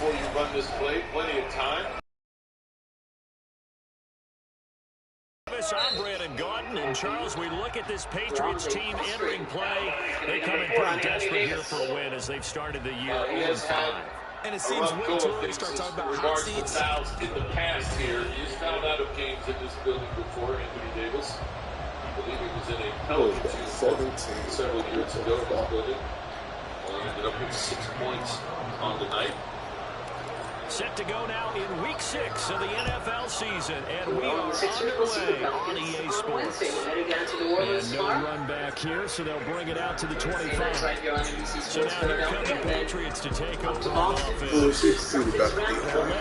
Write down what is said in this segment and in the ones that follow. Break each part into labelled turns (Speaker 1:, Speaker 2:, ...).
Speaker 1: before you run this play. Plenty of time.
Speaker 2: I'm Brandon Gordon, and Charles, we look at this Patriots team entering play. They come in pretty desperate here for a win as they've started the year 0-5.
Speaker 3: And it seems way too early to start talking about hot seats.
Speaker 1: In the past here, he's fouled out of games in this building before, Anthony Davis. I believe he was in a penalty several years ago in this building. Well, he ended up with 6 points on the night.
Speaker 2: Set to go now in Week 6 of the NFL season, and we are underway on EA Sports. And no run back here, so they'll bring it out to the 25. So now here come the Patriots to take over on offense. Led by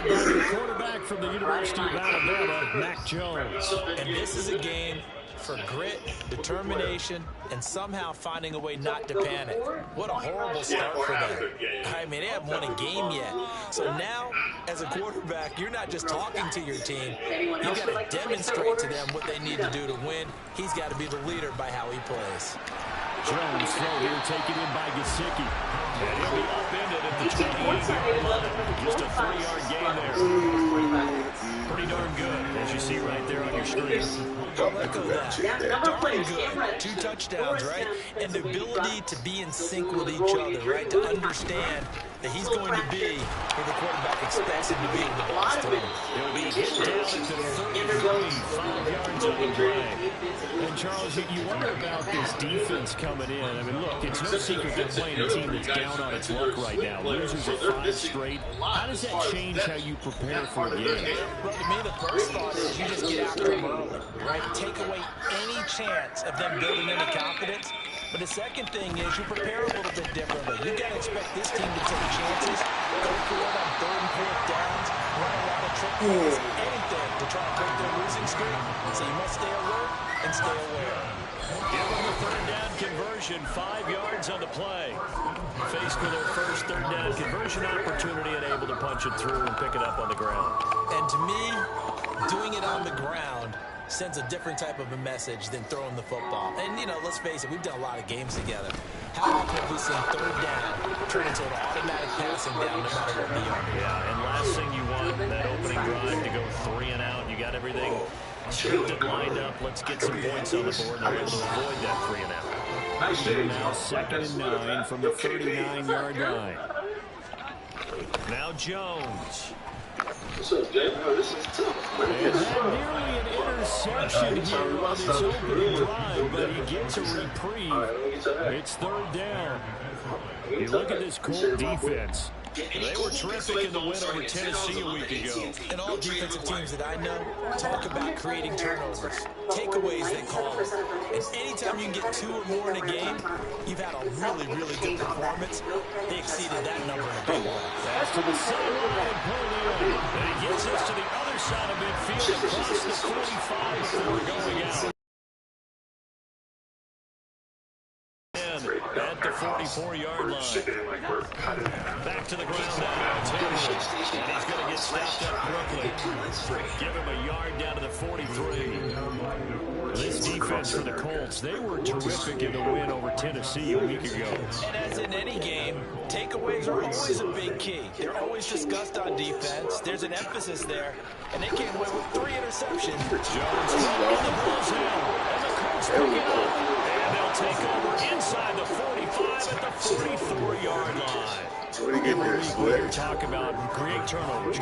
Speaker 2: the quarterback from the University of Alabama, Mac Jones.
Speaker 3: And this is a game for grit, determination, and somehow finding a way not to panic. What a horrible start for them. I mean, they haven't won a game yet. So now, as a quarterback, you're not just talking to your team. You've got to demonstrate to them what they need to do to win. He's got to be the leader by how he plays.
Speaker 2: Jones throw here taken in by Gesicki. And he'll be upended at the 28-yard line. Just a 3-yard gain there. Pretty darn good, as you see right there on your screen.
Speaker 3: Don't let go of that. Darn good. 2 touchdowns, right? And the ability to be in sync with each other, right? To understand that he's going to be where the quarterback expects him to be in the box to him.
Speaker 2: He'll be hit down to the 33, 5 yards on the play. And Charles, you wonder about this defense coming in. I mean, look, it's no secret they're playing a team that's down on its luck right now. Losers at 5 straight. How does that change how you prepare for a game?
Speaker 3: Well, to me, the first thought is you just get after them early, right? Take away any chance of them building any confidence. But the second thing is you prepare a little bit differently. You got to expect this team to take chances, go for it on 3rd and 4th downs, run a lot of trick plays, anything to try to break their losing streak. So you must stay alert and stay aware.
Speaker 2: Give them the 3rd down conversion, 5 yards on the play. Faced with their first 3rd down conversion opportunity and able to punch it through and pick it up on the ground.
Speaker 3: And to me, doing it on the ground sends a different type of a message than throwing the football. And, you know, let's face it, we've done a lot of games together. How often have we seen 3rd down turn into an automatic passing down no matter what the yard?
Speaker 2: Yeah, and last thing you want, that opening drive to go 3 and out. You got everything scripted, lined up. Let's get some points on the board, and they're able to avoid that 3 and out. They're now 2nd and 9 from the 39-yard line. Now Jones.
Speaker 1: What's up, Jay? Oh, this is tough.
Speaker 2: And nearly an interception here on this opening drive, but he gets a reprieve. It's 3rd down. You look at this Colt defense. They were terrific in the win over Tennessee a week ago.
Speaker 3: And all defensive teams that I know talk about creating turnovers. Takeaways, they call it. And anytime you can get 2 or more in a game, you've had a really, really good performance. They exceeded that number in a big one.
Speaker 2: That's to the sideline and Purdy. And he gets us to the other side of midfield across the 45 before going out. At the 44-yard line. Back to the ground now. It's Henry. And he's going to get stopped up quickly. Give him a yard down to the 43. This defense for the Colts, they were terrific in the win over Tennessee a week ago.
Speaker 3: And as in any game, takeaways are always a big key. They're always discussed on defense. There's an emphasis there. And they came away with 3 interceptions.
Speaker 2: Jones on the ball's held. And the Colts pick it up. And they'll take over inside the 45 at the 44-yard line. We're talking about create turnovers.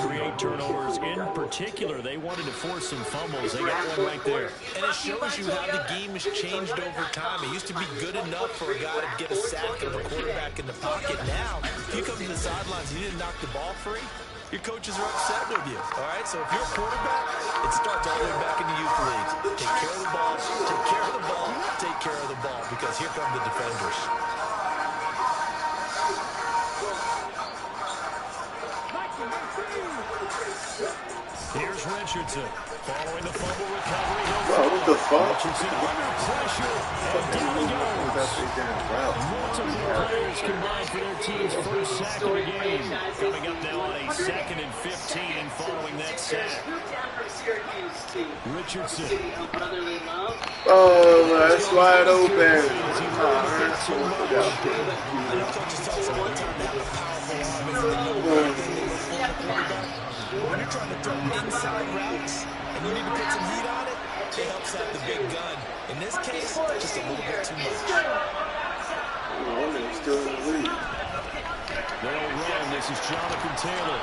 Speaker 2: In particular, they wanted to force some fumbles. They got one right there.
Speaker 3: And it shows you how the game has changed over time. It used to be good enough for a guy to get a sack of a quarterback in the pocket. Now, if you come to the sidelines and you didn't knock the ball free, your coaches are upset with you, all right? So if you're a quarterback, it starts all the way back in the youth leagues. Take care of the ball, take care of the ball, take care of the ball, because here come the defenders.
Speaker 2: Here's Richardson. Following the fumble recovery.
Speaker 4: What the fuck?
Speaker 2: Richardson under pressure. And down he goes. Multiple players combined for their team's first sack of the game. Coming up now on a 2nd and 15 following that sack. Richardson.
Speaker 4: Oh, that's wide open.
Speaker 3: you're trying to throw inside routes and you need to put some heat on it, it helps out the big gun. In this case, just a little bit too much.
Speaker 4: Still in the lead.
Speaker 2: They'll run. This is Jonathan Taylor.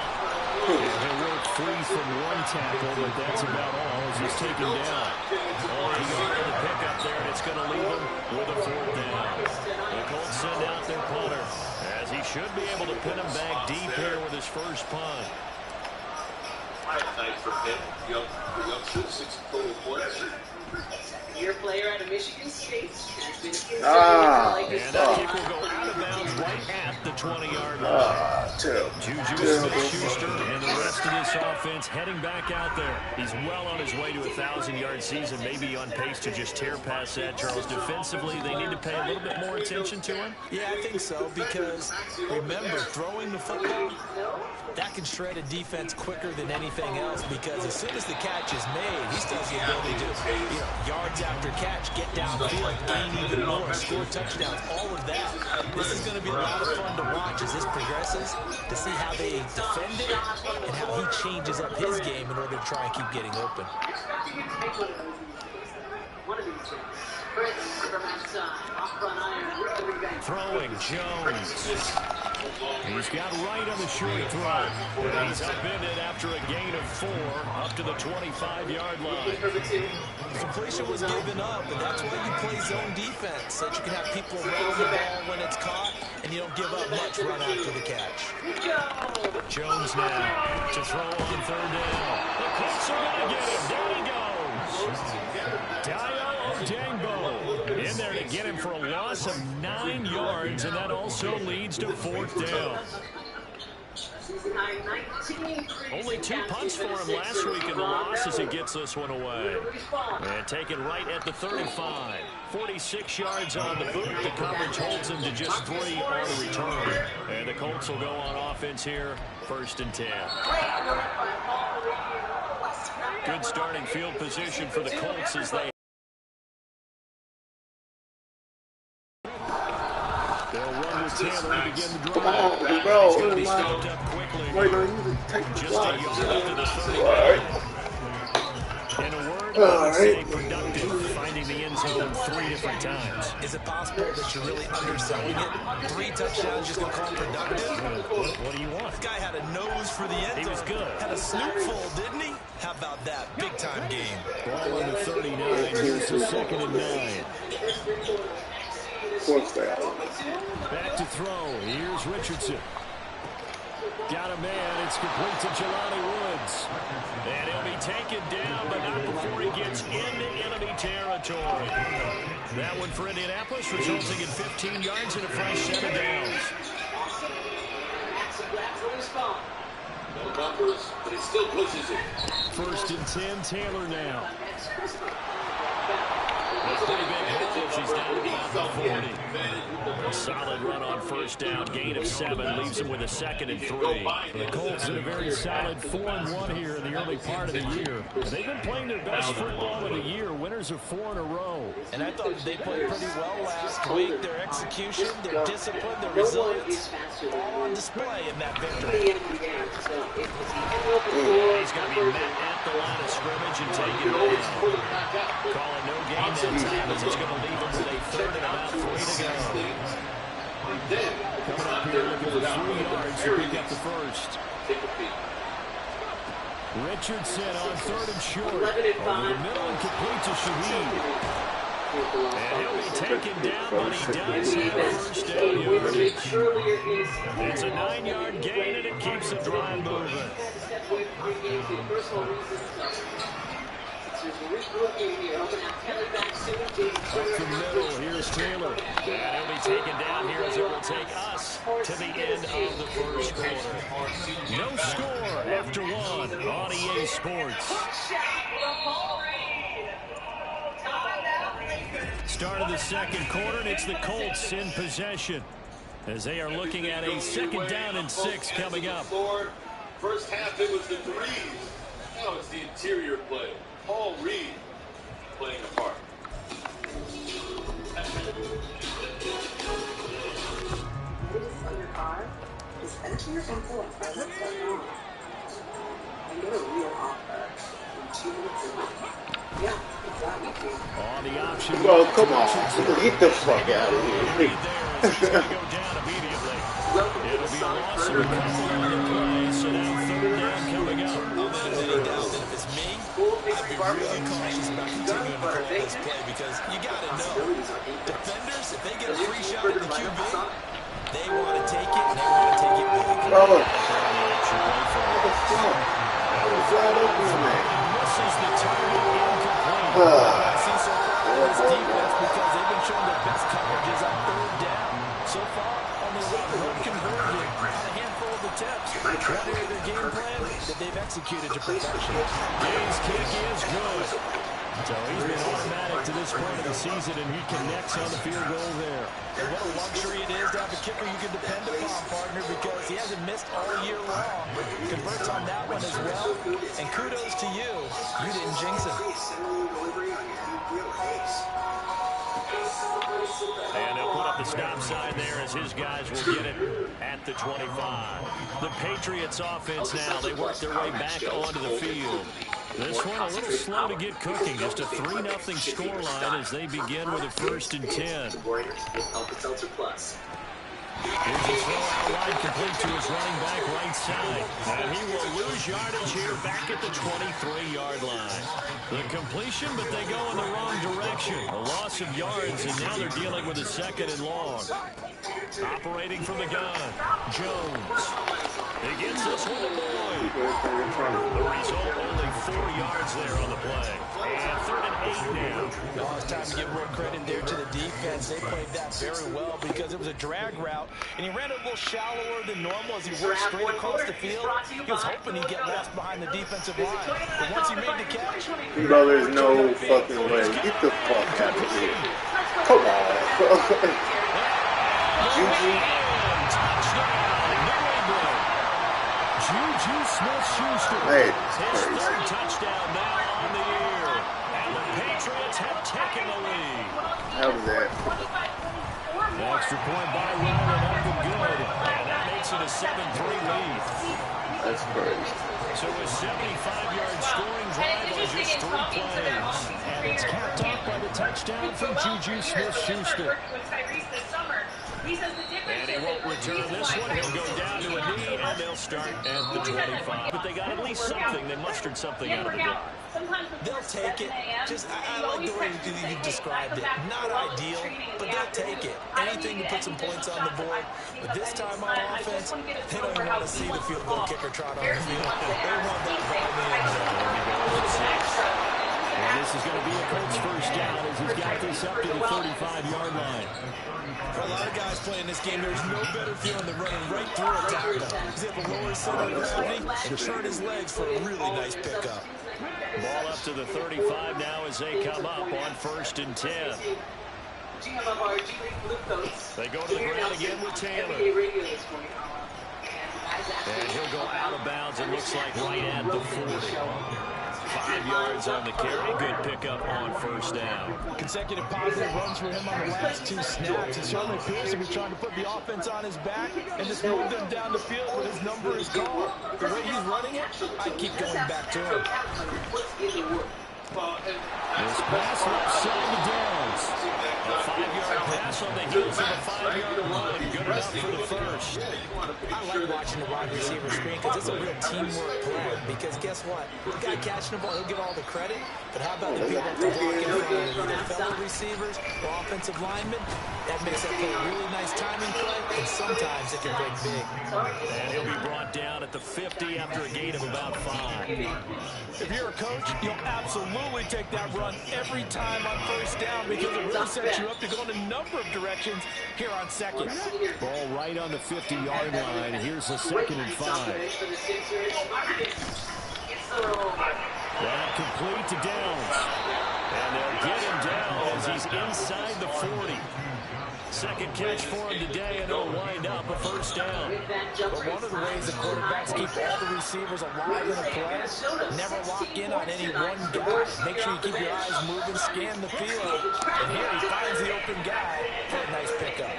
Speaker 2: He'll work free from one tackle, but that's about all as he's taken down. Oh, he got the pick up there, and it's going to leave him with a 4th down. The Colts send out their punter, as he should be able to pin him back deep here with his first punt.
Speaker 1: Night for Pitt. Youngster, 6 total points.
Speaker 5: Your player out of Michigan State has been considered
Speaker 2: and that kick will go out of bounds right at the 20-yard line. Juju Smith-Schuster and the rest of this offense heading back out there. He's well on his way to a 1,000-yard season, maybe on pace to just tear past that, Charles. Defensively, they need to pay a little bit more attention to him.
Speaker 3: Yeah, I think so, because remember, throwing the football, that can shred a defense quicker than anything else, because as soon as the catch is made, he still has the ability to, yards after catch, get downfield, gain even more, score touchdowns, all of that. This is going to be a lot of fun to watch as this progresses, to see how they defend it and how he changes up his game in order to try and keep getting open.
Speaker 2: Throwing Jones. He's got right on the short throw. And he's upended after a gain of 4 up to the 25-yard line.
Speaker 3: The completion was given up, and that's why you play zone defense, so that you can have people around the ball when it's caught, and you don't give up much run after the catch.
Speaker 2: Jones now to throw on 3rd down. The Colts are going to get him. There he goes. Dio Dangbo in there to get him for a loss of 9 yards, and that also leads to 4th down. Only 2 punts for him last week in the loss as he gets this one away. And taken right at the 35. 46 yards on the boot. The coverage holds him to just 3 on the return. And the Colts will go on offense here, 1st and 10. Good starting field position for the Colts as they Taylor to begin the drive.
Speaker 4: Come on, bro.
Speaker 2: He's going to be stopped up quickly.
Speaker 4: Wait on you to take the
Speaker 2: Just
Speaker 4: shot.
Speaker 2: a yard up to the 30. In a word, I would say productive, finding the end zone 3 different times.
Speaker 3: Is it possible that you're really underselling it? 3 touchdowns, just going to call it productive?
Speaker 2: What do you want?
Speaker 3: This guy had a nose for the end zone.
Speaker 2: He was good.
Speaker 3: Had a snootful, didn't he? How about that? Big-time game.
Speaker 2: Ball on the 39. Here's the 2nd and 9.
Speaker 4: 4th down.
Speaker 2: Back to throw. Here's Richardson. Got a man. It's complete to Jelani Woods. And he'll be taken down, but not before he gets into enemy territory. That one for Indianapolis, resulting in 15 yards and a fresh 7 downs.
Speaker 1: No numbers, but he still pushes it.
Speaker 2: 1st and 10, Taylor now. That's pretty big hole. She's down to about the 40. A solid run on 1st down. Gain of 7 leaves him with a 2nd and 3. The Colts did a very solid 4-1 here in the early part of the year. They've been playing their best football of the year. Winners of 4 in a row.
Speaker 3: And I thought they played pretty well last week. Their execution, their discipline, their resilience, all on display in that victory.
Speaker 2: He's going to be met at the line of scrimmage and taken away. Calling no gain that time as it's going to leave him with a 3rd and about 3 to go. Coming up here looking for 3 yards to pick up the 1st. Richardson on 3rd and short. Over the middle and complete to Shaheed. And he'll be taken down, but he does have 1st down yardage. It's a 9-yard gain, and it keeps the drive moving. Up the middle, here's Taylor. And he'll be taken down here as it will take us to the end of the 1st quarter. No score after 1 on EA Sports. Start of the 2nd quarter, and it's the Colts in possession as they are looking at a 2nd down and 6 coming up.
Speaker 1: First half it was the threes. Now it's the interior play. Paul Reed playing a part.
Speaker 5: Your car is enter your info at
Speaker 2: On the option.
Speaker 4: Bro, come on. Get the fuck out of here.
Speaker 2: Go down immediately. It'll be a loss of a couple on the play, so now third down coming up.
Speaker 3: There's any doubt that if it's me, I'd be really cautious about continuing to call this play because you got to know, defenders, if they get a free shot at the QB, they want to take it, and they want to take it big.
Speaker 4: Oh.
Speaker 2: Misses the target incomplete.
Speaker 3: I see so far in this defense because they've been showing their best coverages on third down. So far, only one conversion on a handful of attempts. One area of their game plan that they've executed to perfection.
Speaker 2: His kick is good. So he's been automatic to this point of the season, and he connects on the field goal there.
Speaker 3: And what a luxury it is to have a kicker you can depend upon, partner, because he hasn't missed all year long. Converts on that one as well. And kudos to you. You didn't jinx him.
Speaker 2: And they'll put up the stop sign there as his guys will get it at the 25. The Patriots offense now, they work their way back onto the field. This one a little slow to get cooking. Just a 3-0 scoreline as they begin with a 1st and 10. Here's a throw out wide complete to his running back right side. And he will lose yardage here back at the 23-yard line. The completion, but they go in the wrong direction. A loss of yards, and now they're dealing with a 2nd and long. Operating from the gun, Jones. He gets this one to Lloyd. The result, only 4 yards there on the play. And 3rd and 8 now.
Speaker 3: Oh, it's time to give real credit there to the defense. They played that very well because it was a drag route, and he ran a little shallower than normal as he worked straight across the field. He was hoping he'd get lost behind the defensive line. But once he made the catch...
Speaker 4: Bro, there's no fucking way. Get the fuck out of here. Come on. Juju.
Speaker 2: Juju Smith-Schuster.
Speaker 4: Hey,
Speaker 2: his 3rd touchdown now on the year. And the Patriots have taken the lead.
Speaker 4: How was that?
Speaker 2: The extra point by Ryan up and good. And that makes it a 7-3 lead.
Speaker 4: That's crazy.
Speaker 2: So a 75-yard scoring drive on just 3 plays. And it's capped off by the touchdown from Juju Smith-Schuster. And he won't return this one. He'll go down to a knee, and they'll start at the 25. But they got at least something. They mustered something out of the game.
Speaker 3: They'll take it. Just, I like the way you described it. Not ideal, but they'll take it. Anything to put some points on the board. But this time on offense, they don't even want to see the field goal kicker trot on the field. They want that ball in the end zone.
Speaker 2: And this is going to be a Colts 1st down as he's got this up to the 35-yard line.
Speaker 3: For a lot of guys playing this game, there's no better feeling than running right through a tackle. He's able to lower his center of gravity and turn his legs for a really nice pickup.
Speaker 2: Ball up to the 35 now as they come up on 1st and 10. They go to the ground again with Taylor. And he'll go out of bounds, it looks like right at the 40. 5 yards on the carry. Good pickup on 1st down.
Speaker 3: Consecutive positive runs for him on the last 2 snaps. It certainly appears to be trying to put the offense on his back and just move them down the field when his number is called. The way he's running it, I keep going back to him.
Speaker 2: This pass left side to Downs. A 5-yard pass on the heels of a 5-yard run. Good enough for the 1st.
Speaker 3: I like watching the wide receiver screen because it's a real teamwork play. Because guess what? The guy catching the ball, he'll get all the credit. But how about the people that block in front of him, either fellow receivers or offensive linemen? That makes that play a really nice timing play, and sometimes it can break big.
Speaker 2: And he'll be brought down at the 50 after a gain of about 5.
Speaker 3: If you're a coach, you'll absolutely take that run every time on 1st down because it really sets you up to go in a number of directions here on 2nd.
Speaker 2: Ball right on the 50-yard line. Here's the 2nd and 5. That complete to Downs. And they'll get him down as he's inside the 40. Second catch for him today, and it'll wind up a 1st down.
Speaker 3: But one of the ways the quarterbacks keep all the receivers alive in a play, never lock in on any one guy. Make sure you keep your eyes moving, scan the field. And here he finds the open guy for a nice pickup.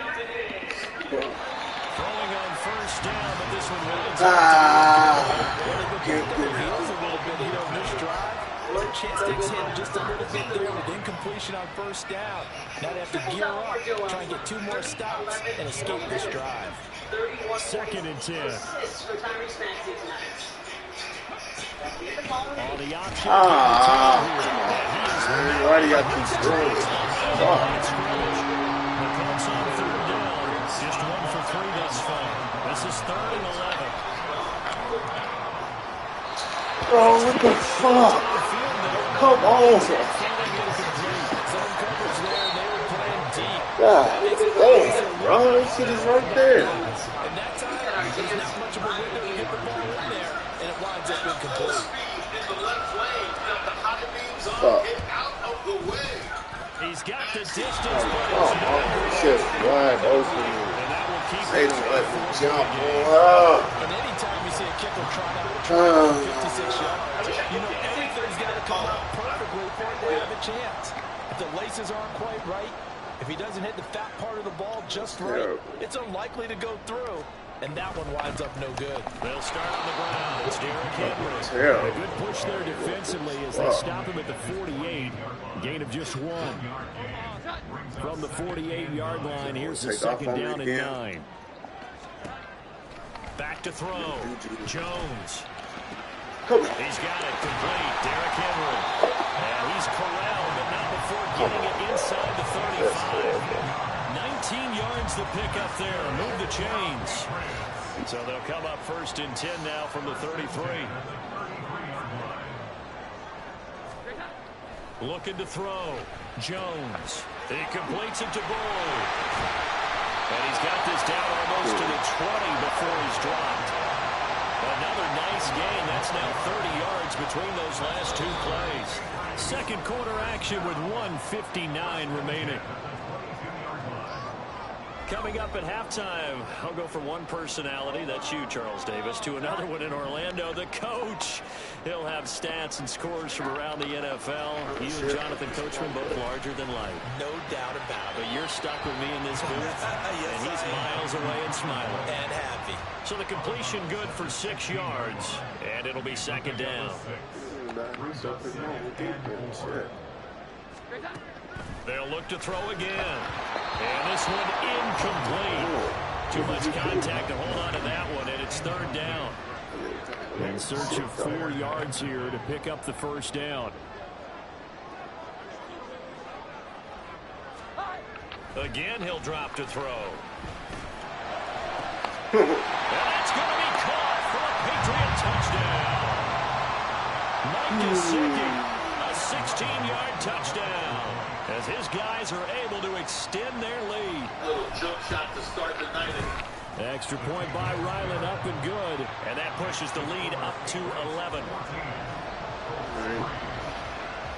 Speaker 2: Throwing on 1st down, but this one winds
Speaker 3: chance to extend just a little bit there with incompletion on first down. Now they have to gear up, try and get 2 more stops, and escape this drive.
Speaker 2: 2nd and 10. On the option.
Speaker 4: Why do you got these doing?
Speaker 2: The Colts on 3rd down. Just 1 for 3 thus far. This is 3rd and 11.
Speaker 4: Oh, what the fuck? Come on. God damn, bro. This shit is right there.
Speaker 3: And that time, there's not much of a window to get the ball in there, and it winds up incomplete.
Speaker 4: Fuck.
Speaker 2: He's got the distance.
Speaker 4: Oh, shit. Wide open. They don't let me jump.
Speaker 3: And anytime you see a kicker try out 56 yards, you know everything's got to come out perfectly for it to have a chance. If the laces aren't quite right, if he doesn't hit the fat part of the ball just right, it's unlikely to go through. And that one winds up no good.
Speaker 2: They'll start on the ground. It's Derrick Henry. A good push there defensively as they stop him at the 48. Gain of just 1. From the 48-yard line, here's the 2nd down and 9. Back to throw. Jones. He's got it complete. Derrick Henry. And he's corralled, but not before getting it inside the 35. 19 yards the pick up there. Move the chains. So they'll come up 1st and 10 now from the 33. Looking to throw. Jones. He completes it to Bull. And he's got this down almost to the 20 before he's dropped. Another nice gain. That's now 30 yards between those last 2 plays. 2nd quarter action with 1:59 remaining. Coming up at halftime, I'll go from one personality, that's you, Charles Davis, to another one in Orlando, the coach. He'll have stats and scores from around the NFL. You and Jonathan Coachman both larger than life.
Speaker 3: No doubt about it.
Speaker 2: But you're stuck with me in this booth,
Speaker 3: Yes,
Speaker 2: and he's miles away and smiling.
Speaker 3: And happy.
Speaker 2: So the completion good for 6 yards, and it'll be 2nd down. They'll look to throw again. And this one incomplete. Too much contact to hold on to that one, and it's 3rd down. In search of 4 yards here to pick up the 1st down. Again, he'll drop to throw. And that's going to be caught for a Patriot touchdown. Mike Gesicki, a 16-yard touchdown, as his guys are able to extend their lead.
Speaker 1: Little jump shot to start the night.
Speaker 2: Extra point by Ryland, up and good. And that pushes the lead up to 11.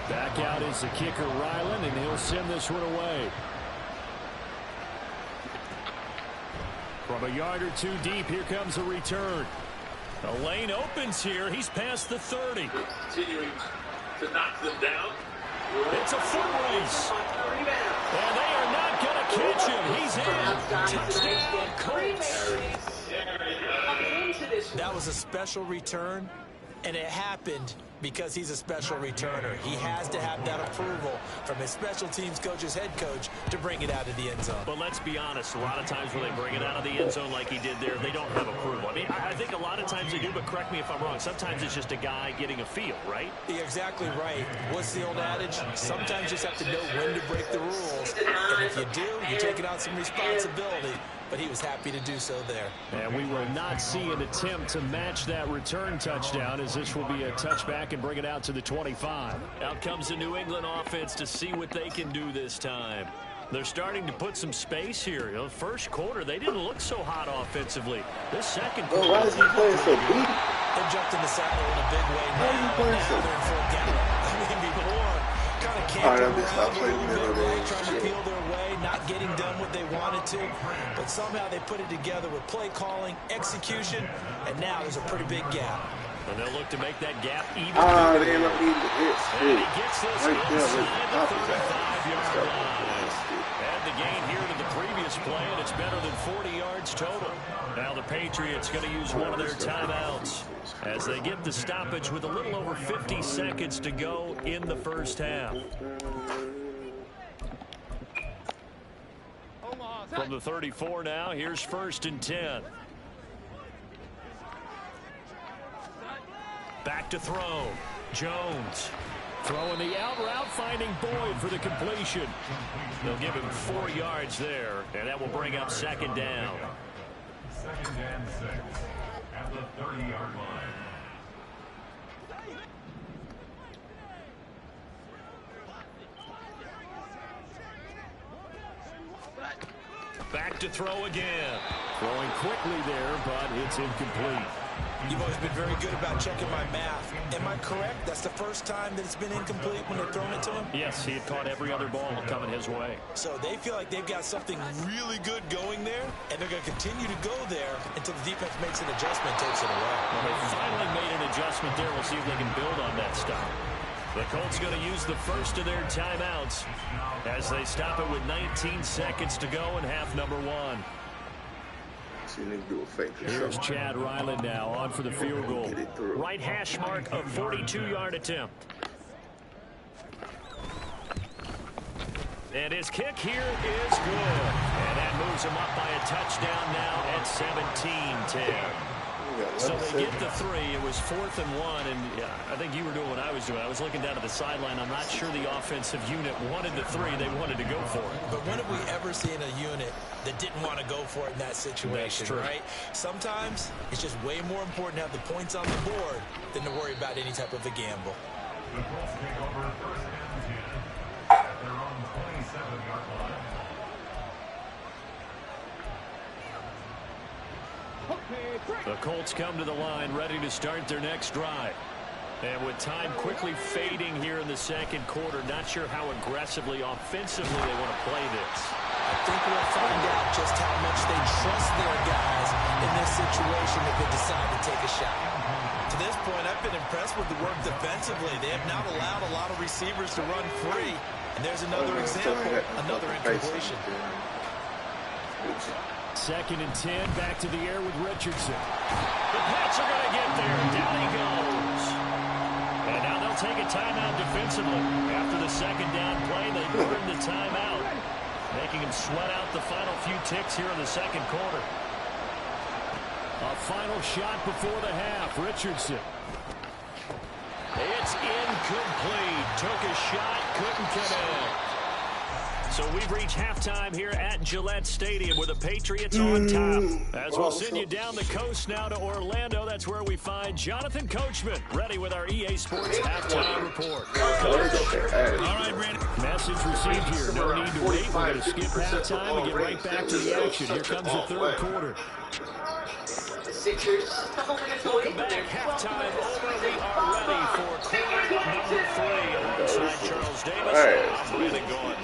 Speaker 2: Back out is the kicker, Ryland, and he'll send this one away. From a yard or 2 deep, here comes a return. The lane opens here. He's past the 30.
Speaker 1: Continuing to knock them down.
Speaker 2: It's a foot race. And they are not going to catch him. He's in. Touchdown, Colts.
Speaker 3: That was a special return, and it happened because he's a special returner. He has to have that approval from his special teams coach's head coach to bring it out of the end zone.
Speaker 2: But let's be honest, a lot of times when they bring it out of the end zone like he did there, they don't have approval. I mean, I think a lot of times they do, but correct me if I'm wrong. Sometimes it's just a guy getting a feel, right?
Speaker 3: You're exactly right. What's the old adage? Sometimes you just have to know when to break the rules. And if you do, you're taking on some responsibility. But he was happy to do so there.
Speaker 2: And we will not see an attempt to match that return touchdown, as this will be a touchback and bring it out to the 25. Out comes the New England offense to see what they can do this time. They're starting to put some space here. The first quarter, they didn't look so hot offensively. This second quarter,
Speaker 4: why is he playing so deep?
Speaker 3: They jumped in the saddle in a big way now.
Speaker 4: Why are you playing so
Speaker 3: They're in full gallop. I mean, before, kind of camping around a little bit, right? Trying to feel their way, not getting done what they wanted to. But somehow they put it together with play calling, execution, and now there's a pretty big gap.
Speaker 2: And they'll look to make that gap even.
Speaker 4: They end up needing to hit.
Speaker 2: And he gets this
Speaker 4: Right there,
Speaker 2: inside the
Speaker 4: with the
Speaker 2: 35-yard line. And the gain here to the previous play, and it's better than 40 yards total. Now the Patriots going to use one of their timeouts as they get the stoppage with a little over 50 seconds to go in the first half. From the 34 now, here's 1st and 10. Back to throw. Jones throwing the out route, finding Boyd for the completion. They'll give him 4 yards there, and that will bring up 2nd down.
Speaker 6: 2nd and 6 at the 30-yard line.
Speaker 2: Back to throw again. Throwing quickly there, but it's incomplete.
Speaker 3: You've always been very good about checking my math. Am I correct? That's the first time that it's been incomplete when they're throwing it to him?
Speaker 2: Yes, he had caught every other ball coming his way.
Speaker 3: So they feel like they've got something really good going there, and they're going to continue to go there until the defense makes an adjustment and takes it away.
Speaker 2: Well, they finally made an adjustment there. We'll see if they can build on that stuff. The Colts going to use the first of their timeouts as they stop it with 19 seconds to go in half number 1. Here's Chad Ryland now on for the field goal. Right hash mark of 42-yard attempt. And his kick here is good. And that moves him up by a touchdown now at 17-10. So they get the 3. It was 4th and 1, and I think you were doing what I was doing. I was looking down at the sideline. I'm not sure the offensive unit wanted the 3. They wanted to go for it.
Speaker 3: But when have we ever seen a unit that didn't want to go for it in that situation, right? Sometimes it's just way more important to have the points on the board than to worry about any type of a gamble.
Speaker 6: The Colts take over 1st and 10 at their own 27-yard line.
Speaker 2: The Colts come to the line ready to start their next drive. And with time quickly fading here in the 2nd quarter, not sure how aggressively, offensively they want to play this.
Speaker 3: I think we'll find out just how much they trust their guys in this situation if they decide to take a shot. To this point, I've been impressed with the work defensively. They have not allowed a lot of receivers to run free. And there's another example, another incompletion.
Speaker 2: 2nd and 10, back to the air with Richardson. The Pats are going to get there. Down he goes. And now they'll take a timeout defensively. After the 2nd down play, they burn the timeout, making him sweat out the final few ticks here in the 2nd quarter. A final shot before the half. Richardson. It's incomplete. Took a shot, couldn't connect. So we've reached halftime here at Gillette Stadium with the Patriots on top. As we'll send you down the coast now to Orlando, that's where we find Jonathan Coachman, ready with our EA Sports halftime report. All right, Brandon. Message received here. No need to wait. We're going to skip halftime and get right back to the action. Here comes the 3rd quarter. Welcome back. Halftime over. We are ready for quarter number 3 alongside Charles Davis. I'm Brandon Gordon.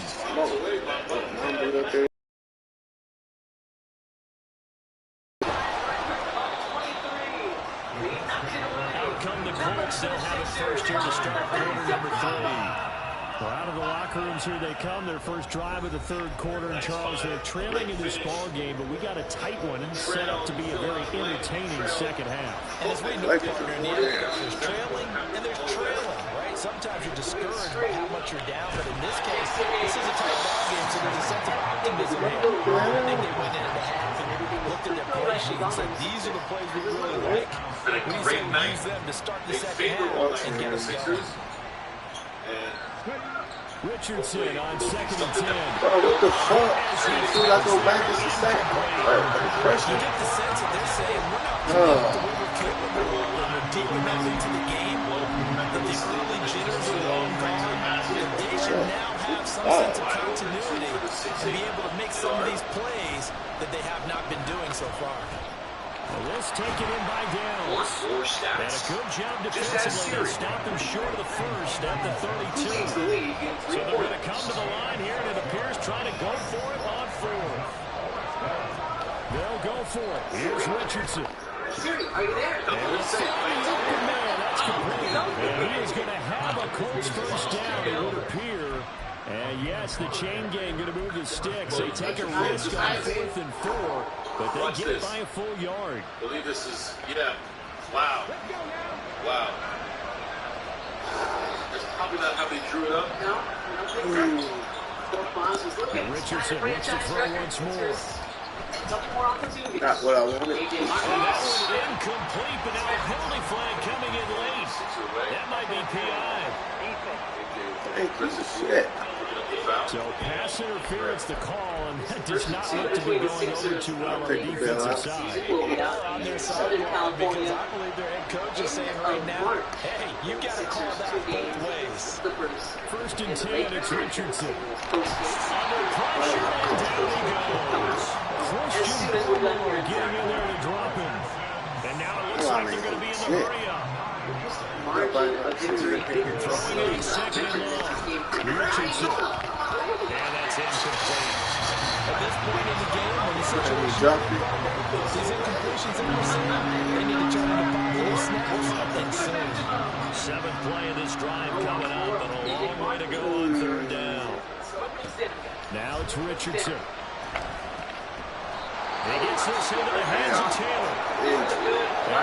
Speaker 2: Out come the Colts. They'll have it first here to start quarter number 3. Well, out of the locker rooms here they come. Their first drive of the 3rd quarter. And Charles, they're trailing in this ball game, but we got a tight one set up to be a very entertaining 2nd half.
Speaker 3: And as we know, partner, in the NFL, there's trailing and there's trailing, right? Sometimes you're discouraged by how much you're down, but in this case, this is a tight ball game, so there's a sense of optimism here. I think they went into the half and looked at their play sheet and said, these are the plays we really like. We say we use them to start the 2nd half and get us going.
Speaker 2: Richardson on 2nd and 10.
Speaker 4: Oh, what the fuck? As soon as I go back, it's the 2nd.
Speaker 3: You get the sense that they're saying, we're not capable, we're deep enough into the game, that the early jitters are long gone, that they should now have some sense of continuity and be able to make some of these plays that they have not been doing so far.
Speaker 2: Well, this taken in by Downs. And a good job defensively to stop them short of the first at the 32. So they're going to come to the line here, and it appears trying to go for it on 4th. They'll go for it. Here's Richardson.
Speaker 5: Are you there?
Speaker 2: And it's open man. That's complete. And he is going to have a Colts first down, it would appear. And yes, the chain gang going to move the sticks. They take a risk on 4th and 4, but they get it by a full yard.
Speaker 1: I believe this is, yeah, wow. Wow. That's probably not how they drew it up.
Speaker 5: No,
Speaker 2: And Richardson makes the throw once more.
Speaker 4: Not what I wanted.
Speaker 2: And that was incomplete, but now a penalty flag coming in late. That might be PI.
Speaker 4: Thank you. Shit.
Speaker 2: So pass interference the call, and that does not look to be going over too well on the defensive side.
Speaker 3: On their side, because I believe their head coach is saying right now, hey, you got to call that both ways.
Speaker 2: First and 10, it's Richardson. Under pressure, and down he goes. Christian Barmore getting in there to drop him. And now it looks like they're going to be in the hurry-up. Throwing it in second and long. Richardson. And that's incomplete.
Speaker 3: At this point in the game, when the situation these incompletions that we're seeing, they need to try to buy those snaps and soon.
Speaker 2: Seventh play of this drive coming up, but a long way to go on third down. Now it's Richardson. He gets this into the hands of Taylor. And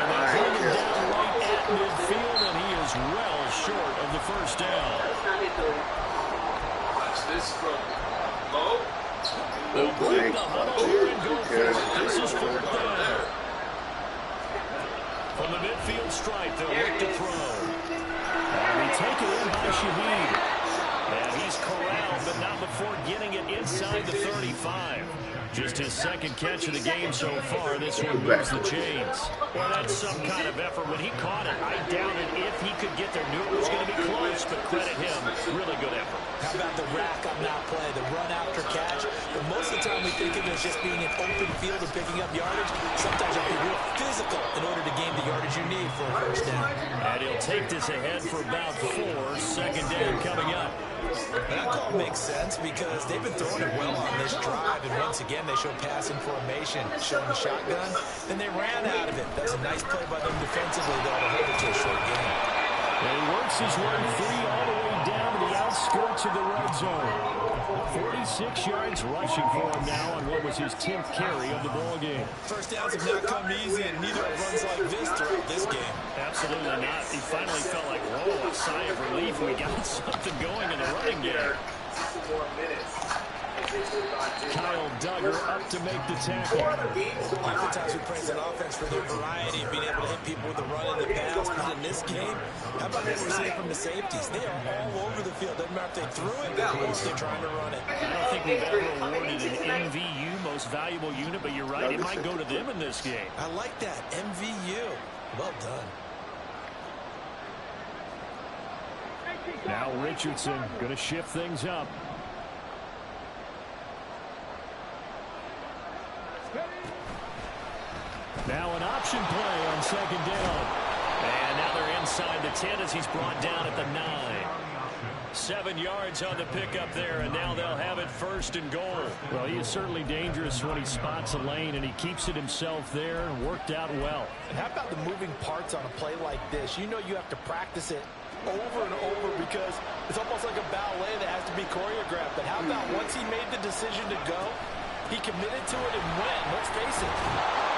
Speaker 2: they bring him down right at midfield, and he is well short of the first down.
Speaker 1: Watch this from Mo.
Speaker 2: They'll break the huddle here and go for it. This is fourth down. From the midfield stripe, they'll look to throw. And we take it in by Shaheed. And he's corralled, but not before getting it inside the 35. Just his second catch of the game so far. This one moves the chains. Well, that's some kind of effort. When he caught it, I doubted if he could get there. Knew it was going to be close, but credit him. Really good effort.
Speaker 3: How about the rack up now play, the run after catch? But most of the time we think of it as just being an open field and picking up yardage. Sometimes you have to be real physical in order to gain the yardage you need for a first down.
Speaker 2: And he'll take this ahead for about 4. Second down coming up.
Speaker 3: That call makes sense because they've been throwing it well on this drive, and once again they show passing formation, showing the shotgun, and they ran out of it. That's a nice play by them defensively, though, to hold it to a short game.
Speaker 2: And he works his way free all the way down to the outskirts of the red zone. 46 yards rushing for him now on what was his 10th carry of the ball game.
Speaker 3: First downs have not come easy, and neither have runs like this throughout this game.
Speaker 2: Absolutely not. He finally felt like, whoa, a sigh of relief. We got something going in the running game. Kyle Duggar up to make the tackle.
Speaker 3: Oftentimes we praise an offense for their variety, being able to hit people with the run and the pass. But in this game, how about what we're seeing from the safeties? They are all over the field. Doesn't matter if they threw it or if they're trying to run it.
Speaker 2: I don't think we've ever awarded an MVU, most valuable unit, but you're right. It might go to them in this game.
Speaker 3: I like that. MVU. Well done.
Speaker 2: Now Richardson going to shift things up. Now an option play on second down. And now they're inside the 10 as he's brought down at the 9. 7 yards on the pickup there, and now they'll have it first and goal. Well, he is certainly dangerous when he spots a lane, and he keeps it himself there and worked out well.
Speaker 3: And how about the moving parts on a play like this? You know you have to practice it over and over because it's almost like a ballet that has to be choreographed. But how about once he made the decision to go, he committed to it and went. Let's face it.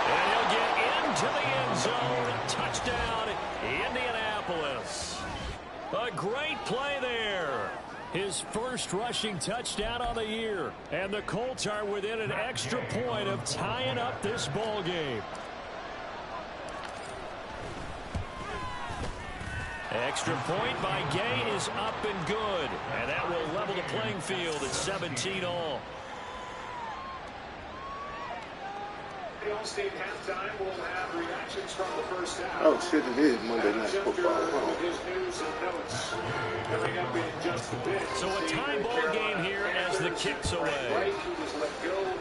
Speaker 2: And he'll get into the end zone. Touchdown, Indianapolis. A great play there. His first rushing touchdown on the year. And the Colts are within an extra point of tying up this ball game. Extra point by Gay is up and good. And that will level the playing field at 17 all.
Speaker 6: All-State halftime will have reactions from the first half.
Speaker 4: Oh shit, it is Monday Night Football.
Speaker 6: His news and notes coming up in just a bit.
Speaker 2: So a tie ball game here as the kick's away.
Speaker 6: Right, he was let go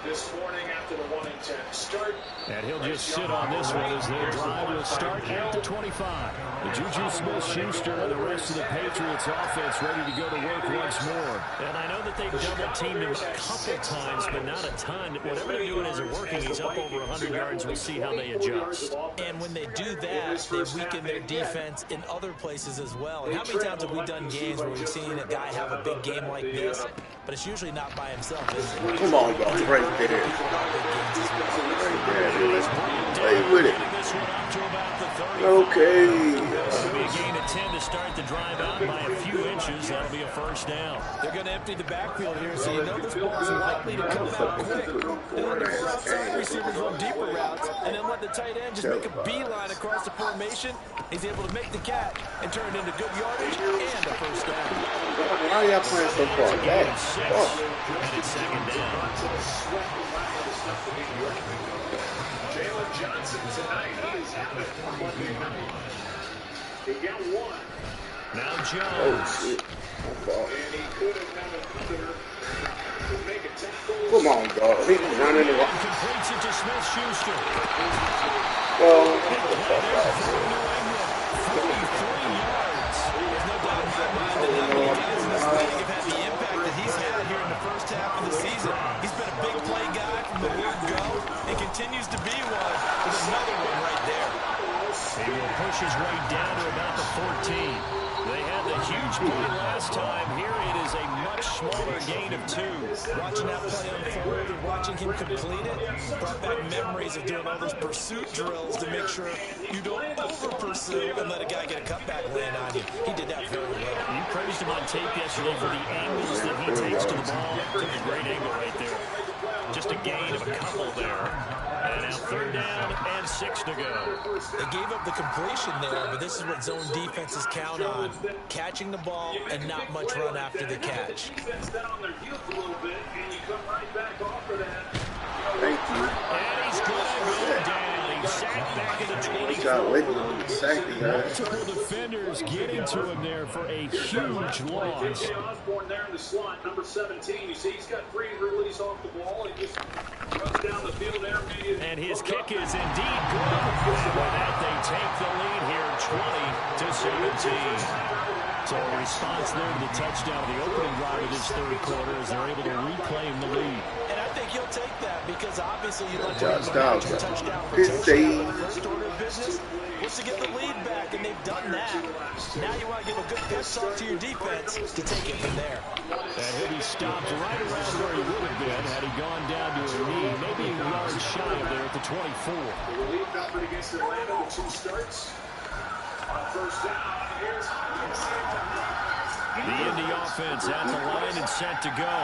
Speaker 6: this morning after the 1-10 start.
Speaker 2: And he'll just sit on this one as their drive will start at the 25. The Juju Smith-Schuster and the rest of the Patriots offense ready to go to work once more. And I know that they've double-teamed him a couple times, but not a ton. Whatever they're doing isn't working. He's up over 100 yards. We'll see how they adjust.
Speaker 3: And when they do that, they weaken their defense in other places as well. And how many times have we done games where we've seen a guy have a big game like this, but it's usually not by himself, is it?
Speaker 4: Come on, y'all, right there. Right there. Play with it.
Speaker 2: this one up to about the 30.
Speaker 4: Okay.
Speaker 2: It'll be a gain of 10 to start the drive out by a few inches. That'll be a first down.
Speaker 3: They're going to empty the backfield here, so you know this ball's likely to come out quick. And then the outside receivers run deeper routes, and then let the tight end just make a beeline across the formation. He's able to make the catch and turn it into good yardage and a first down.
Speaker 4: Why are y'all playing so far back?
Speaker 2: And it's second down.
Speaker 6: Jalen Johnson tonight. He's having it for Monday night. He got one.
Speaker 2: Now
Speaker 4: Oh,
Speaker 2: Jones.
Speaker 4: shit.
Speaker 6: And he could have had another to make a tackle.
Speaker 4: Come on, dog. He's running the rock.
Speaker 2: Completes it to Smith-Schuster.
Speaker 4: Well, get the fuck out.
Speaker 2: 43 yards.
Speaker 3: There's no doubt in my mind that not many guys in this league have had the impact that he's had here in the first half of the season. He's been a big play guy from the word go and continues to be one with another one right there.
Speaker 2: He will push his way down to about the 14. They had the huge play last time. Here it is a much smaller gain of 2.
Speaker 3: Watching that play unfold and watching him complete it brought back memories of doing all those pursuit drills to make sure you don't over-pursue and let a guy get a cutback land on you. He did that very well.
Speaker 2: You praised him on tape yesterday for the angles that he takes to the ball. Took a great angle right there. Just a gain of a couple there. And now third down and 6 to go.
Speaker 3: They gave up the completion there, but this is what zone defenses count on. Catching the ball and not much run after the catch.
Speaker 4: Thank you.
Speaker 2: And he's going to go down. He's sacked back in the 20.
Speaker 4: Good job waiting on the sack, guys.
Speaker 2: Multiple defenders getting to him there for a huge loss.
Speaker 1: Osborne there in the slot, number 17. You see he's got free release off the ball. He just runs down the field there.
Speaker 2: And his kick is indeed good. And with that, they take the lead here, 20-17. So a response there to the touchdown of the opening drive of this third quarter as they're able to reclaim the lead.
Speaker 3: And I think he'll take that because obviously you'd like to
Speaker 4: Josh
Speaker 3: have a
Speaker 4: Dobbs.
Speaker 3: touchdown for
Speaker 4: His
Speaker 3: touchdown.
Speaker 4: save.
Speaker 3: First order of business was to get the lead back, and they've done that. Now you want to give a good pep talk to your defense to take it from there.
Speaker 2: And he'll be stopped right around where he would have been had he gone down to a knee, maybe a yard shy of there at the 24.
Speaker 1: The relief effort against Atlanta with 2 starts. On first down, here's
Speaker 2: The Indy offense at the line and set to go.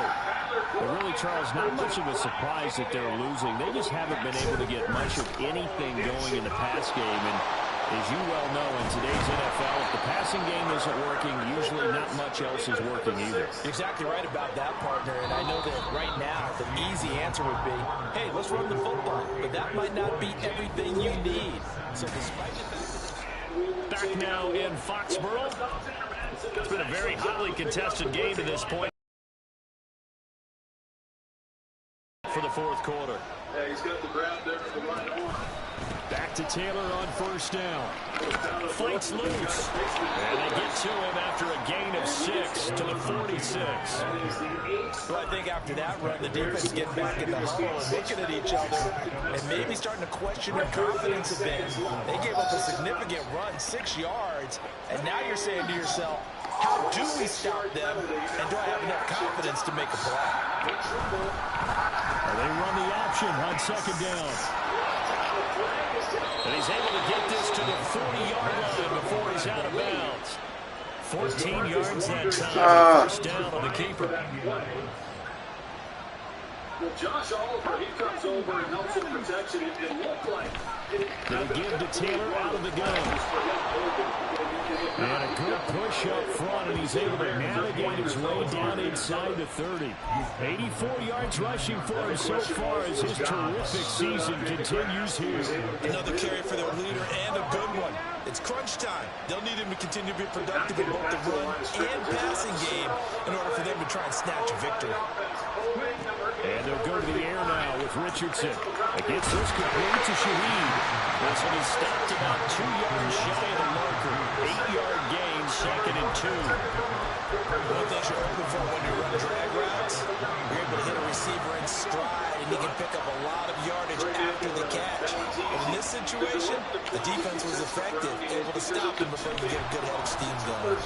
Speaker 2: But really, Charles, not much of a surprise that they're losing. They just haven't been able to get much of anything going in the pass game. And as you well know, in today's NFL, if the passing game isn't working, usually not much else is working either.
Speaker 3: Exactly right about that, partner. And I know that right now the easy answer would be, hey, let's run the football. But that might not be everything you need. So despite the fact that
Speaker 2: Back now in Foxborough. It's been a very hotly contested game to this point for the fourth quarter.
Speaker 1: Yeah, he's got the grab there for the right arm.
Speaker 2: Back to Taylor on first down. Fights loose. And they get to him after a gain of 6 to the 46.
Speaker 3: Well, I think after that run, the defense is getting back in the huddle and looking at each other and maybe starting to question their confidence a bit. They gave up a significant run, 6 yards, and now you're saying to yourself, how do we stop them, and do I have enough confidence to make a play?
Speaker 2: They run the option on second down. And he's able to get this to the 40-yard line before he's out of bounds. 14 yards that time. First down on the keeper.
Speaker 1: Well, Josh Oliver, he comes over and helps with protection. It looked like
Speaker 2: They give to Taylor out of the gun. And a good push up front, and he's able to navigate his way down inside the 30. 84 yards rushing for him so far as his terrific season continues here.
Speaker 3: Another carry for their leader and a good one. It's crunch time. They'll need him to continue to be productive in both the run and passing game in order for them to try and snatch a victory.
Speaker 2: And they'll go to the air now with Richardson. Gets this complete to Shaheed. This one is stopped about 2 yards shy of the marker. 8-yard gain, second and 2.
Speaker 3: One thing you're hoping for when you run drag routes, you're able to hit a receiver in stride, and he can pick up a lot of yardage after the catch. But in this situation, the defense was effective, able to stop him before he get a good head of steam going.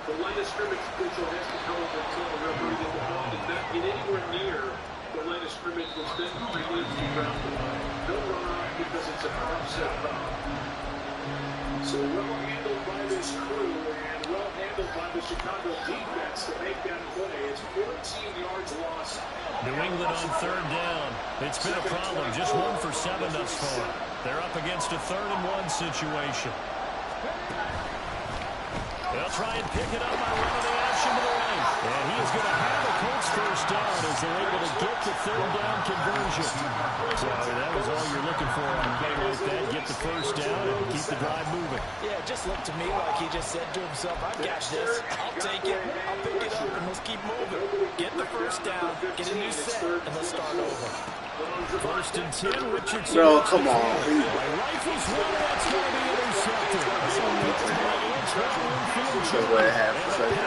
Speaker 1: the line of scrimmage official has to go until the referee that the ball did not get anywhere near
Speaker 6: The line of scrimmage was then cleanly grounded. No runoff because it's an offset foul. So well handled by this crew and well handled by the Chicago defense to make that play. It's 14 yards lost.
Speaker 2: New England on third down. It's been a problem. Just 1 for 7 thus far. They're up against a 3rd-and-1 situation. They'll try and pick it up by running the action to the right. And he is going to have the Colts first down as they're able to get the 3rd down conversion. So that was all you're looking for on a play like that. Get the first down and keep the drive moving.
Speaker 3: Yeah, it just looked to me like he just said to himself, I've got this. I'll take it. I'll pick it up, and let's keep moving. Get the first down, get a new set, and let's start over.
Speaker 2: 1st and 10, Richardson.
Speaker 4: No, come on.
Speaker 2: Rifles one, that's going to be intercepted.
Speaker 4: Should have waited half a second.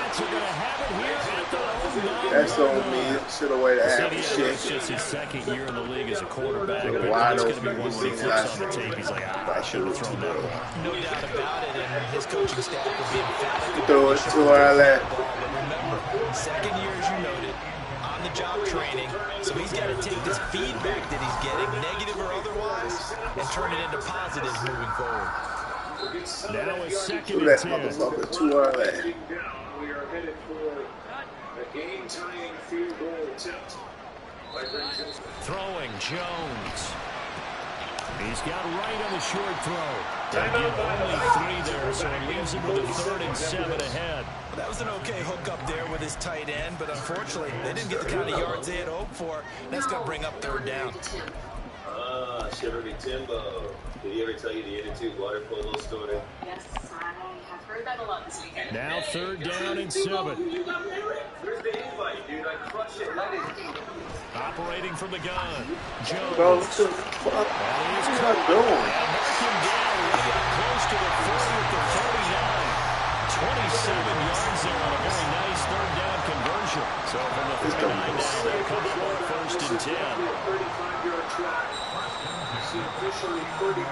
Speaker 4: That's on me. Should have waited half a shit.
Speaker 2: It's just his 2nd year in the league as a quarterback.
Speaker 4: Wide
Speaker 2: It's going to
Speaker 4: open.
Speaker 2: be one when he flips on the tape. He's like, I should have thrown that one.
Speaker 3: No doubt about it, and his coaching staff will be emphatic.
Speaker 4: Throw it too early.
Speaker 3: But remember, 2nd year, as you noted, on-the-job training, so he's got to take this feedback that he's getting, negative or otherwise, and turn it into positives moving forward.
Speaker 2: Now a 2nd
Speaker 4: Do that
Speaker 2: and 10.
Speaker 4: motherfucker too early.
Speaker 6: We are headed for a game-tying field goal attempt.
Speaker 2: Throwing Jones. He's got right on the short throw. They get only 3 there, so it leaves him with a 3rd and 7 ahead.
Speaker 3: Well, that was an okay hook up there with his tight end, but unfortunately, they didn't get the kind of yards they had hoped for. That's going to bring up 3rd down.
Speaker 7: Shivery Timbo. Did he ever tell you the attitude water polo story?
Speaker 5: Yes, I have heard that a lot this weekend.
Speaker 2: Now 3rd down and 7.
Speaker 7: Where's the invite, dude? I crush it. Let it.
Speaker 2: Operating from the gun. Jones.
Speaker 4: Bro, what the fuck? What are you doing?
Speaker 2: Mark him down right close to the 40 at the 39. 27 yards there on a very nice 3rd down conversion. So from the 39 now, they'll come up on 1st and 10.
Speaker 6: 35-yard try. See officially 34.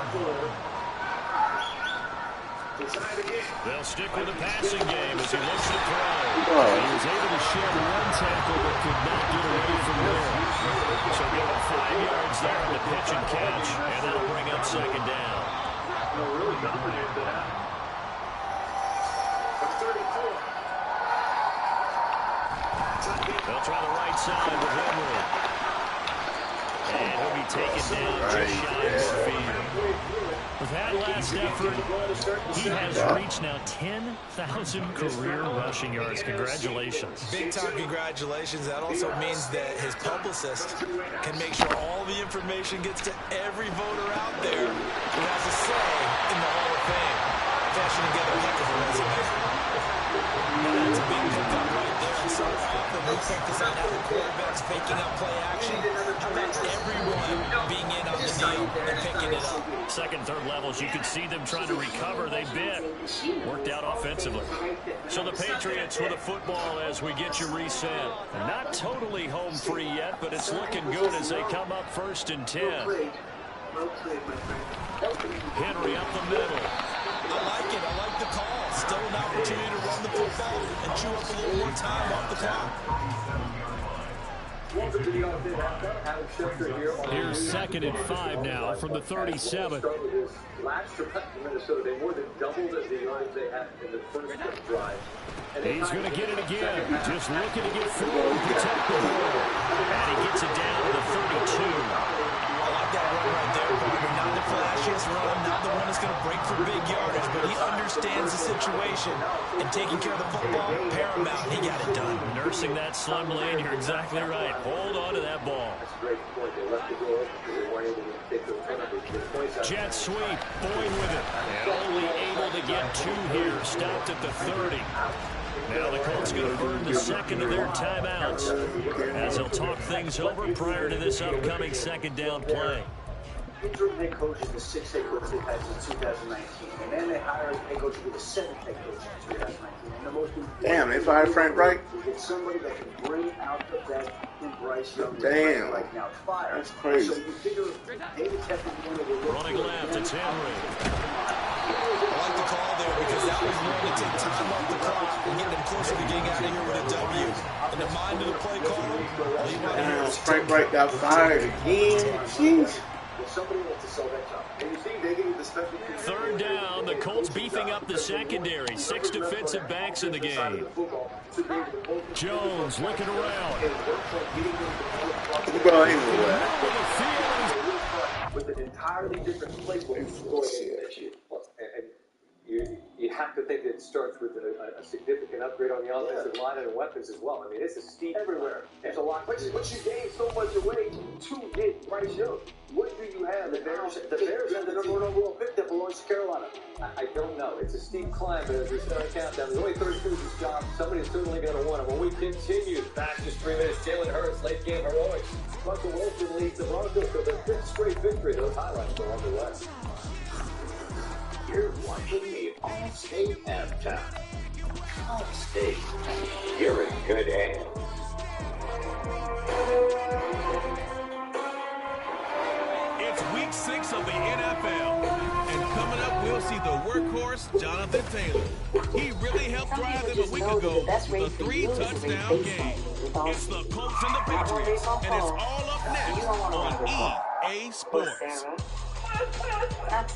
Speaker 2: They'll stick with the passing game as he looks to throw. He was able to shed 1 tackle but could not get away from there. So give him 5 yards there on the pitch and catch, and that'll bring up 2nd down.
Speaker 6: Really dominated that. 34.
Speaker 2: They'll try the right side with Henry. And he'll be taken down just shy of 4 feet. With that last effort, he has reached now 10,000 career rushing yards. Congratulations.
Speaker 3: Big-time congratulations. That also means that his publicist can make sure all the information gets to every voter out there who has a say in the Hall of Fame. Fashion together a heck of a resume. That's a big pickup right there. And so often we focus on how the quarterback's faking up play action. How about everyone being in on the deal and picking it up?
Speaker 2: 2nd, 3rd levels, you can see them trying to recover. They bit. Worked out offensively. So the Patriots with a football as we get you reset. Not totally home free yet, but it's looking good as they come up 1st and 10. Henry up the middle.
Speaker 3: I like it. I like the call. Still an opportunity to run the football and chew up a little more time off the clock.
Speaker 2: Here's 2nd and 5 now from the 37.
Speaker 6: Last trip to Minnesota, they more than doubled the yards they had in the first drive.
Speaker 2: He's going to get it again. Just looking to get forward, protect the ball. And he gets it down to the 32.
Speaker 3: I like that run right there, partner. Not the flashiest run, not the one that's going to break for big yardage, but he understands the situation, and taking care of the football, paramount, he got it done.
Speaker 2: Nursing that slim lane, you're exactly right. Hold on to that ball. Jet sweep, Boyd with it. And only able to get 2 here, stopped at the 30. Now the Colts going to burn the 2nd of their timeouts as they'll talk things over prior to this upcoming 2nd down play.
Speaker 8: Interim head coach is the 6th head coach they had since 2019. And then they hired a head coach who was the 7th head coach in 2019. And the most important
Speaker 4: Damn, they fired Frank Reich?
Speaker 8: is get somebody that can bring out that Bryce Young.
Speaker 4: Damn.
Speaker 8: Right now, fire.
Speaker 4: That's crazy.
Speaker 8: So you figure David Tepper,
Speaker 2: Running left, it's Henry.
Speaker 3: like the call there because that was one to take time off the clock and get them closer to getting out of here with a W. In the mind of the play caller, all you want to hear is
Speaker 4: Frank Wright got fired again. Jeez.
Speaker 6: Somebody wants to sell that job. And you see, they give you the special.
Speaker 2: Third down, the Colts beefing up the secondary. 6 defensive backs in the game. Jones looking around.
Speaker 4: We're going anywhere.
Speaker 8: With an entirely different playbook this year. And you have to think it starts with a significant upgrade on the offensive line and weapons as well. I mean, it's a steep everywhere. There's a lot. But you gave so much away to get Bryce Young. What do you have? The Bears have the number 1 overall pick that belongs to Carolina. I don't know. It's a steep climb, but as we start countdown, there's only 32 of this job. Somebody's certainly going to want him. When we continue, fastest 3 minutes, Jalen Hurts, late game heroics. Russell Wilson leads the Broncos to their 5th straight victory. Those highlights are on the way.
Speaker 9: You're watching the All-State Halftime. All-State, you're in good hands.
Speaker 10: It's week 6 of the NFL. And coming up, we'll see the workhorse, Jonathan Taylor. He really helped drive them a week ago with a 3-touchdown game. It's the Colts and the Patriots, and it's all up next on EA Sports.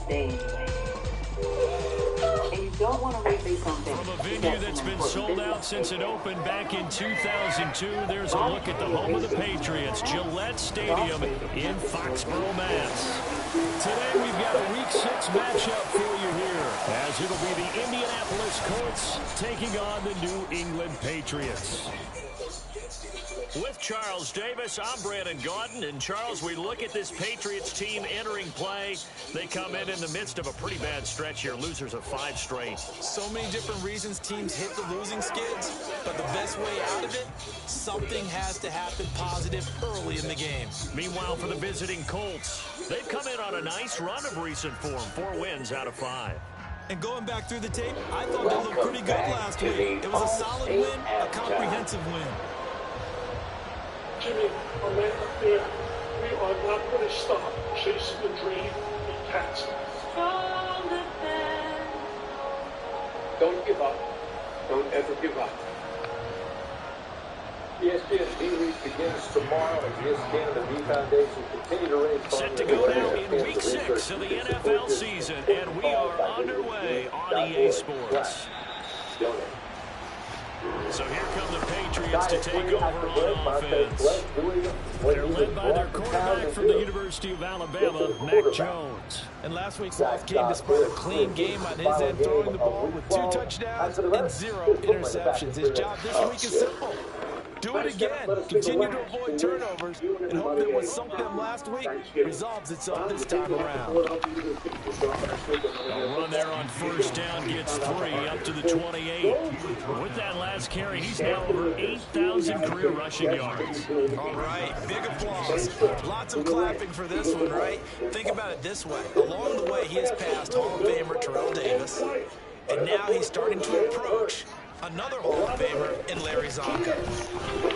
Speaker 11: And you don't want to replace something.
Speaker 2: From a venue that's been sold out since it opened back in 2002, there's a look at the home of the Patriots, Gillette Stadium in Foxborough, Mass. Today we've got a Week 6 matchup for you here, as it'll be the Indianapolis Colts taking on the New England Patriots. With Charles Davis, I'm Brandon Gaudin. And Charles, we look at this Patriots team entering play. They come in the midst of a pretty bad stretch here. Losers of 5 straight.
Speaker 3: So many different reasons teams hit the losing skids, but the best way out of it, something has to happen positive early in the game.
Speaker 2: Meanwhile, for the visiting Colts, they've come in on a nice run of recent form. 4 wins out of 5.
Speaker 3: And going back through the tape, I thought they looked pretty good last week. It was a solid win, a comprehensive win.
Speaker 6: Jimmy, our man up there, we are not going to stop chasing the dream in Kansas. Don't give up. Don't ever give up. ESPN B-Week begins tomorrow as ESPN and the B Foundation continue to raise funds.
Speaker 2: Set to go now in Week 6 of the NFL season, and we are underway on EA Sports. So here come the Patriots to take over on offense. They're led by their quarterback from the University of Alabama, Mac Jones.
Speaker 3: And last week's loss came despite a clean game on his end, throwing the ball with 2 touchdowns and 0 interceptions. His job this week is simple. Do it again. Continue to avoid turnovers and hope that what sunk them last week resolves itself this time around.
Speaker 2: A run there on first down gets 3 up to the 28. With that last carry, he's now over 8,000 career rushing yards.
Speaker 3: All right, big applause. Lots of clapping for this one, right? Think about it this way. Along the way, he has passed Hall of Famer Terrell Davis, and now he's starting to approach another Hall of Famer in Larry Zonka.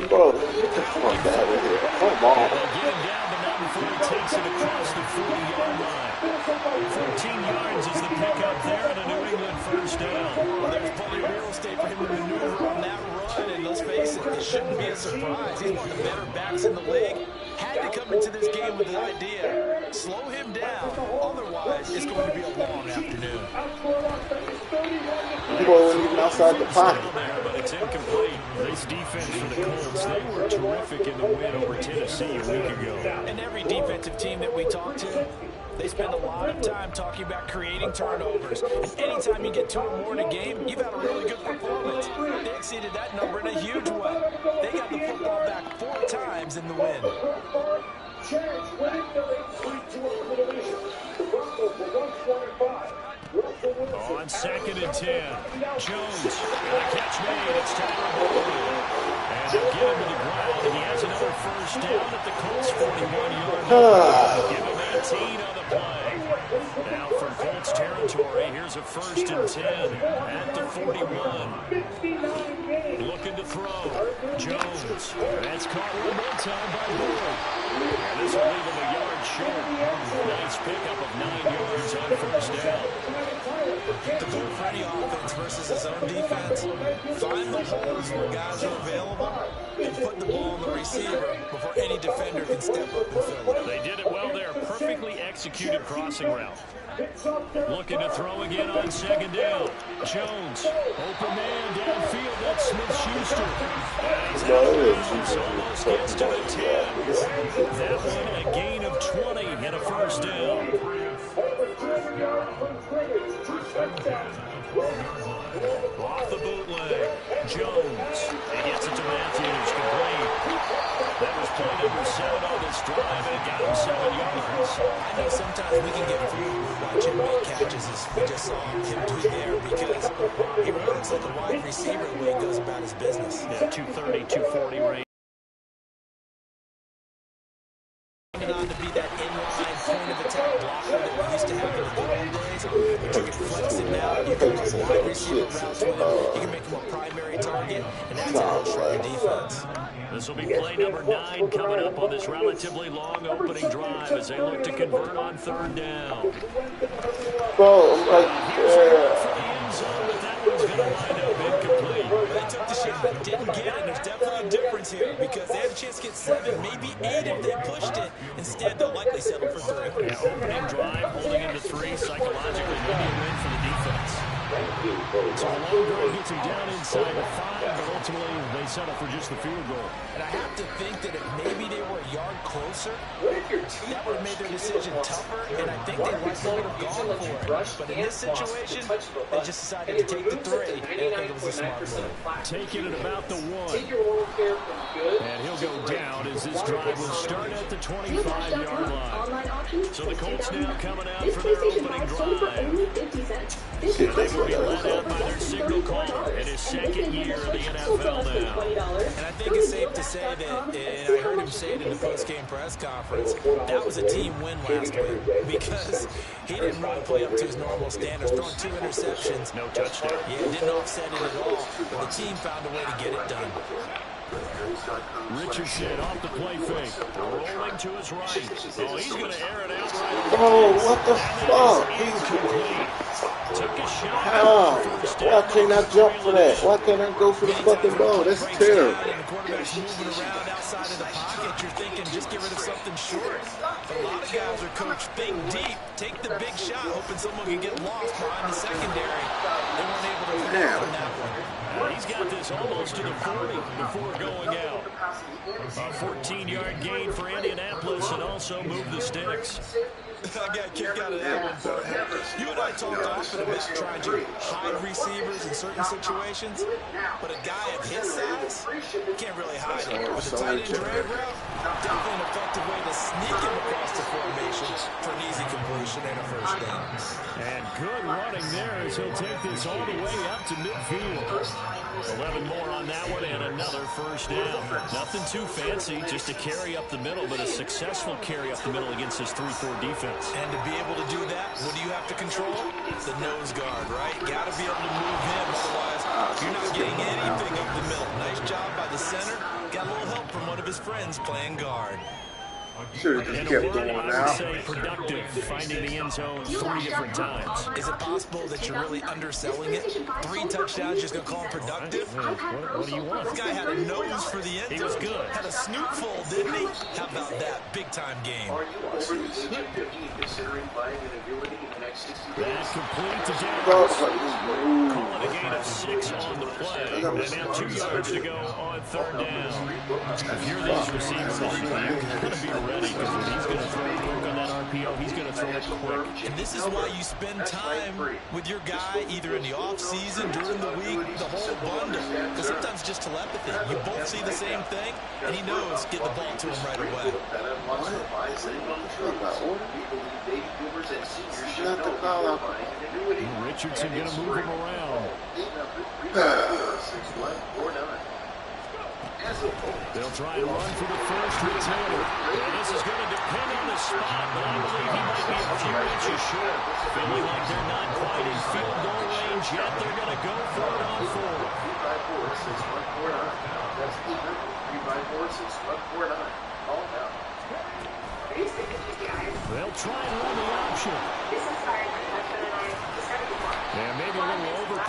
Speaker 4: Bro, get the fuck out of here. Come on.
Speaker 2: They'll get him down, but not before he takes it across the 40-yard line. 14 yards is the pickup there, and a New England first down.
Speaker 3: Well, there's plenty of real estate for him to maneuver on that run, and let's face it, it shouldn't be a surprise. He's one of the better backs in the league. Had to come into this game with the idea, slow him down, otherwise it's going to be a long afternoon.
Speaker 4: Boy, when he's outside the pocket.
Speaker 2: But it's incomplete. This defense for the Colts, they were terrific in the win over Tennessee a week ago.
Speaker 3: And every defensive team that we talk to, they spend a lot of time talking about creating turnovers. And anytime you get 2 or more in a game, you've had a really good performance. They exceeded that number in a huge way. They got the football back 4 times in the win.
Speaker 2: On 2nd and 10, Jones, and a catch made. It's Tyler Boyd. And they'll get him to the ground, and he has another first down at the Colts 41-yard line. Give him 18 on the play. Now from Colts territory, here's a 1st and 10 at the 41. Looking to throw. Jones. That's caught one more time by Boyd. And this will leave him a yard short. Nice pickup of 9 yards on first down.
Speaker 3: The goal for any offense versus his own defense, find the holes where guys are available and put the ball on the receiver before any defender can step up and fill it.
Speaker 2: They did it well there. Perfectly executed crossing route. Looking to throw again on second down. Jones, open man downfield. That's Smith-Schuster. Almost gets to the 10. That one a gain of 20 and a first down. Off the bootleg. Jones. He gets it to Matthews. Complete. That was play number 7 on this drive, and it got him 7 yards.
Speaker 3: I know sometimes we can get fooled watching make catches as we just saw him do there because he really looks like a wide receiver the way he goes about his business.
Speaker 2: Yeah, 230, 240 range.
Speaker 3: On to be that inline point of attack blocker that we used to have in the good old days. But you can flex it now. You can run wide receiver routes with him. You can make him a primary target, and that's how you show your defense.
Speaker 2: This will be play number 9 coming up on this relatively long opening drive as they look to convert on third down.
Speaker 4: Bro, I'm like,
Speaker 3: They took the shot, didn't get it. There's definitely a difference here because they had a chance to get 7, maybe 8 if they pushed it. Instead, they'll likely settle for 3.
Speaker 2: Yeah, opening drive, holding into 3, psychologically maybe a win for the defense. So a long drive gets him down inside the 5, but ultimately they settle for just the field goal.
Speaker 3: And I have to think that if maybe they were a yard closer, that would have made their decision tougher, and I think they likely would have gone for it. But in this situation, they just decided to take the 3, and I think it was a smart move.
Speaker 2: Taking it about the 1. And he'll go down as this drive will start at the 25-yard line. So the Colts now coming out for their opening drive. They will be led out by their signal caller in his second year of the NFL now.
Speaker 3: And I think it's safe to say that, and I heard him say it in the post-game press conference, that was a team win last week because he didn't really play up to his normal standards, throwing 2 interceptions.
Speaker 2: No touchdown.
Speaker 3: Yeah, didn't offset it at all, but the team found a way to get it done.
Speaker 2: Richardson off the play fake. Rolling to his right. Oh, he's going to air it out right.
Speaker 4: oh, what the fuck?
Speaker 2: Took a shot.
Speaker 4: How? Why can't I jump for that? Why can't I go for the fucking ball? That's terrible.
Speaker 3: And the quarterback's moving around outside of the pocket. You're thinking, just get rid of something short. But a lot of guys are coached, think deep, take the big shot, hoping someone can get lost behind the secondary. They weren't able to connect on that one.
Speaker 2: He's got this almost to the 40 before going out. A 14-yard gain for Indianapolis and also move the sticks.
Speaker 3: I got a kick out of that one, but you and I talked often about trying to hide receivers in certain situations, but a guy of his size can't really hide it. With the tight end drag route, definitely an effective way to sneak him across the formation for an easy completion and a first down.
Speaker 2: And good running there as he'll take this all the way up to midfield. 11 more on that one and another first down. Nothing too fancy, just a carry up the middle, but a successful carry up the middle against this 3-4 defense.
Speaker 3: And to be able to do that, what do you have to control? The nose guard, right? Got to be able to move him, otherwise you're not getting anything up the middle. Nice job by the center. Got a little help from one of his friends playing guard.
Speaker 4: Should have just kept going now.
Speaker 2: Say productive, finding the end zone 3 different times.
Speaker 3: Is it possible that you're really underselling it? 3 touchdowns, just going to call him productive?
Speaker 2: What do you want?
Speaker 3: This guy had a nose for the end zone.
Speaker 2: He was good.
Speaker 3: Had a snootful, didn't he? How about that? Big-time game.
Speaker 6: Are you over the age of 50 considering buying an annuity in the next 60 days?
Speaker 2: That's complete to Denver. Calling a gain of 6 on the play. And now 2 yards to go on third down. If you're these receivers, you've got to be ready because when he's going to throw it quick on that RPO, he's going to throw it quick.
Speaker 3: And this is why you spend time with your guy either in the off-season, during the week, the whole bundle. Because sometimes just telepathy. You both see the same thing, and he knows get the ball to him right away.
Speaker 2: Richardson going to move him around. They'll try and run for the first with Taylor. And this is going to depend on the spot, but I believe he might be a few inches short. Feeling like they're not quite in field goal range yet. They're going to go for it on 4.
Speaker 6: That's 3-5-4-6-1-4-9. All down.
Speaker 2: They'll try and run the option.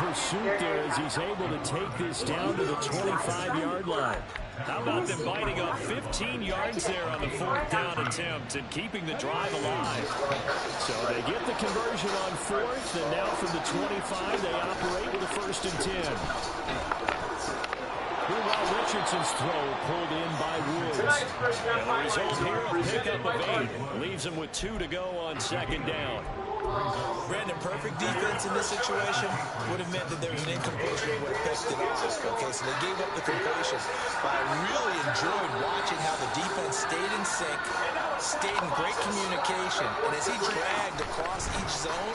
Speaker 2: pursuit there as he's able to take this down to the 25-yard line. How about them biting off 15 yards there on the 4th down attempt and keeping the drive alive? So they get the conversion on 4th, and now from the 25, they operate with a 1st and 10. Meanwhile, Richardson's throw pulled in by Woods. And the result here, a pickup of 8. Leaves him with 2 to go on 2nd down.
Speaker 3: Brandon, perfect defense in this situation would have meant that there was an incompletion that would have picked it off. Okay, so they gave up the completion. But I really enjoyed watching how the defense stayed in sync, stayed in great communication. And as he dragged across each zone,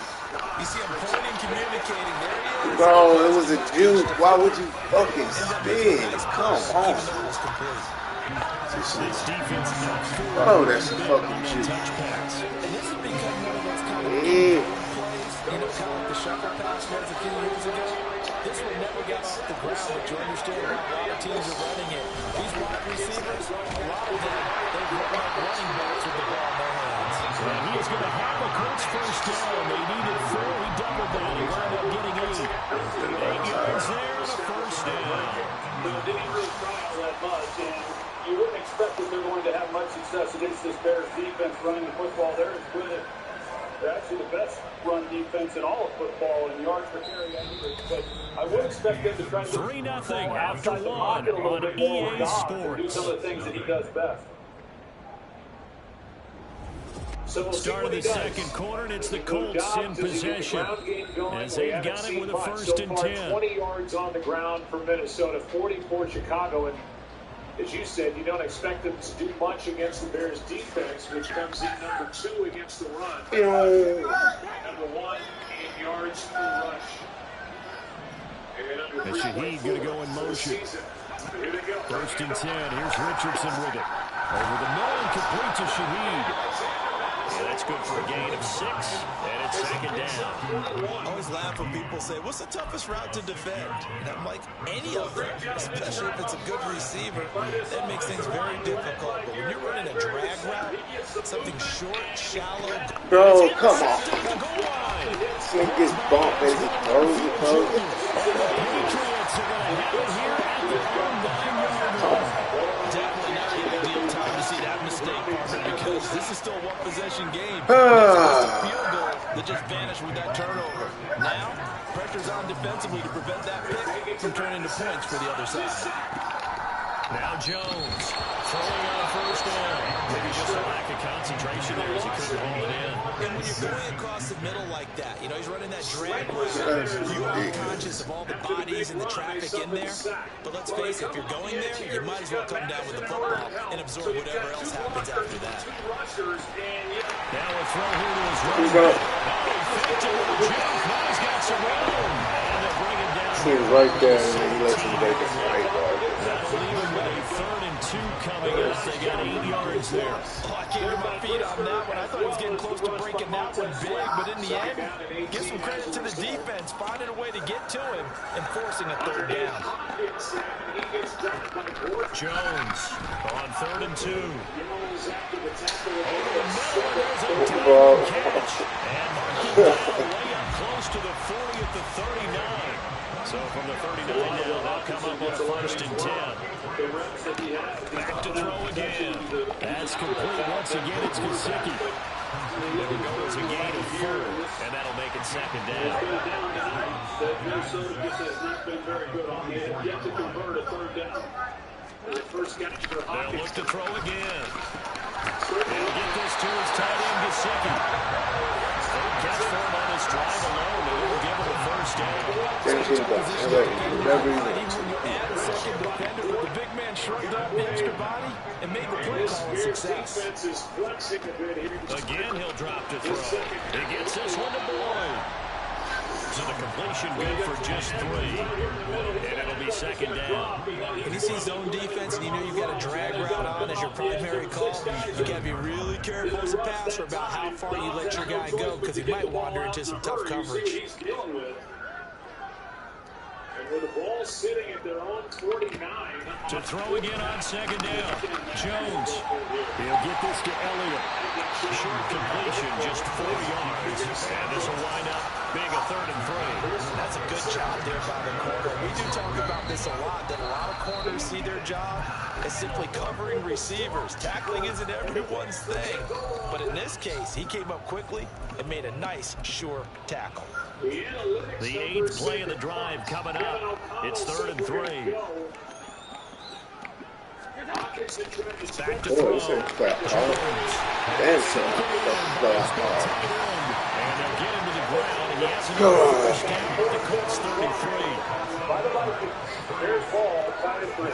Speaker 3: you see him pointing, communicating. There he is.
Speaker 4: Bro, it was a juke. Why would you fucking spin? Come on.
Speaker 2: This defense not full.
Speaker 4: Oh, that's a fucking juke.
Speaker 3: And this has become one of those kind of plays, kind of like the shuffle pass was a few years ago. This one never got off the ground, but you understand why a lot of teams are running it. These wide receivers, a lot of them, they've run like running backs with the ball in their hands.
Speaker 2: And he's going to have a Colts 1st down. They needed 4. He doubled that. He wound up getting 8. 8 yards there and a 1st down.
Speaker 6: Didn't really try all that much, and you wouldn't expect that they're going to have much success against this Bears defense running the football. They're as good as, they're actually the best run defense in all of football in yards per carry. But I would expect them to try to
Speaker 2: 3-0 after 1 on EA Sports.
Speaker 6: Do some of the things that he does best. So we'll
Speaker 2: Start of the 2nd quarter, and it's the Colts in possession as they've got it with a 1st and 10.
Speaker 6: 20 yards on the ground for Minnesota, 40 for Chicago, and as you said, you don't expect them to do much against the Bears defense, which comes in number 2 against the run. Number 1 in yards per rush.
Speaker 2: And Shaheed going to go in motion. 1st and 10. Here's Richardson with it. Over the middle and complete to Shaheed. Yeah, that's good for a gain of 6, and it's 2nd down.
Speaker 3: I always laugh when people say, what's the toughest route to defend? And I'm like, any of them, especially if it's a good receiver, that makes things very difficult. But when you're running a drag route, something short, shallow.
Speaker 4: Bro, come on. He gets bumped as he throws it.
Speaker 2: Patriots are going to have it here at the 9-yard line.
Speaker 3: Definitely not the ideal time to see that mistake, partner, because this is still a one-possession game. It's just a field goal that just vanished with that turnover. Now, pressure's on defensively to prevent that pick from turning into points for the other side.
Speaker 2: Now Jones throwing on 1st down. Maybe just a lack of concentration there as he couldn't hold it in.
Speaker 3: And when you're going across the middle like that, you know, he's running that drag route. You are conscious of all the bodies and the traffic in there. But let's face it, if you're going there, you might as well come down with the football and absorb whatever else happens after that.
Speaker 2: Now a throw here to his right. Oh, he faked it with a jump. Now he's got some room. And they'll bring him down.
Speaker 4: He was right there, and then he lets him take it right guard.
Speaker 2: That'll leave him with a 3rd and 2 coming up. They got 8 yards there.
Speaker 3: Oh, I can't get my feet on that one. I thought he was getting close to breaking that one big, but in the end, give some credit to the defense, finding a way to get to him and forcing a 3rd down.
Speaker 2: Jones on 3rd and 2. Over the middle, there's a catch. And marking down way up close to the 40 at the 39. So from the 39 now, they'll come up on a 1st and 10. Back to throw again. That's complete. Once again, it's Gesicki. It'll go as a gain of 4, and that'll make it 2nd down.
Speaker 6: Minnesota just has not been very good on it. Yet to convert a 3rd down.
Speaker 2: They'll look to throw again. They'll get this to his tight end, Gesicki. Third catch for him on his drive alone. They will give him a 1st down.
Speaker 3: Even when you add a second defender, but the big man shrugged off the extra body and made the play call a success.
Speaker 2: Again, he'll drop to throw. He gets this one to Boyd. So the completion good for just 3. And it'll be 2nd down.
Speaker 3: When you see zone defense and you know you've got a drag route on as your primary call, you got to be really careful as a passer about how far you let your guy go because he might wander into some tough coverage.
Speaker 6: With the ball sitting at their own 49.
Speaker 2: To throw again on 2nd down. Jones. He'll get this to Elliott. Short completion, just 4 yards. And this will wind up being a 3rd and 3.
Speaker 3: That's a good job there by the corner. We do talk about this a lot, that a lot of corners see their job as simply covering receivers. Tackling isn't everyone's thing. But in this case, he came up quickly and made a nice, sure tackle.
Speaker 2: The 8th play of the drive coming up. It's 3rd and 3. Back to throw. And they'll get him to the ground, and he has another first down at the Colts 33.
Speaker 6: By the Vikings. Here's ball, tied at 3.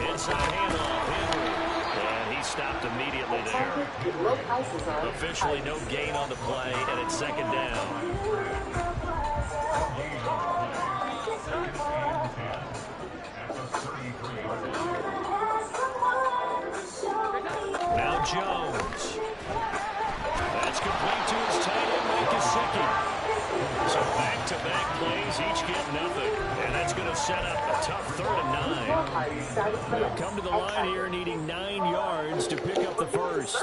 Speaker 2: Inside handoff, Henry. And he stopped immediately there. Officially no gain on the play, and it's 2nd down. Now Jones. That's complete to his tight end, Wk6. So back-to-back plays, each get nothing. And that's going to set up a tough 3rd and 9. They'll come to the line here needing 9 yards to pick up the first.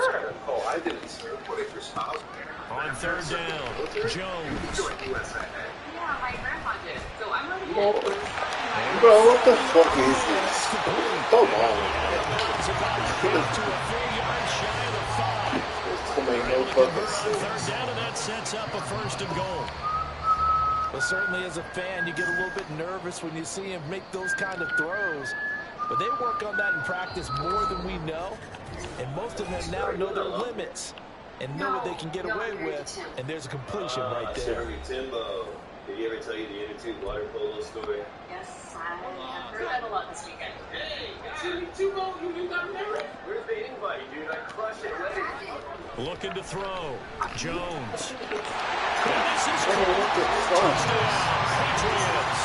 Speaker 7: Oh, I didn't see her putting her spouse there.
Speaker 2: On 3rd down, Jones.
Speaker 5: Yeah, my grandma did. So I'm ready to
Speaker 4: Bro, what the fuck is this? Come on.
Speaker 2: It's about to a full yard shy of the 5.
Speaker 4: This make no fucking sense.
Speaker 2: 3rd down, and that sets up a 1st and goal.
Speaker 3: Well, certainly as a fan, you get a little bit nervous when you see him make those kind of throws. But they work on that in practice more than we know. And most of them now know their limits and know what they can get away with. And there's a completion right there.
Speaker 7: Timbo. Did he ever tell you the N2 water polo story?
Speaker 5: Yes, I have heard that a lot this weekend.
Speaker 6: Hey, you got married. Where's the invite, dude? I crushed it.
Speaker 2: Looking to throw. Jones. And this is touchdown, Patriots.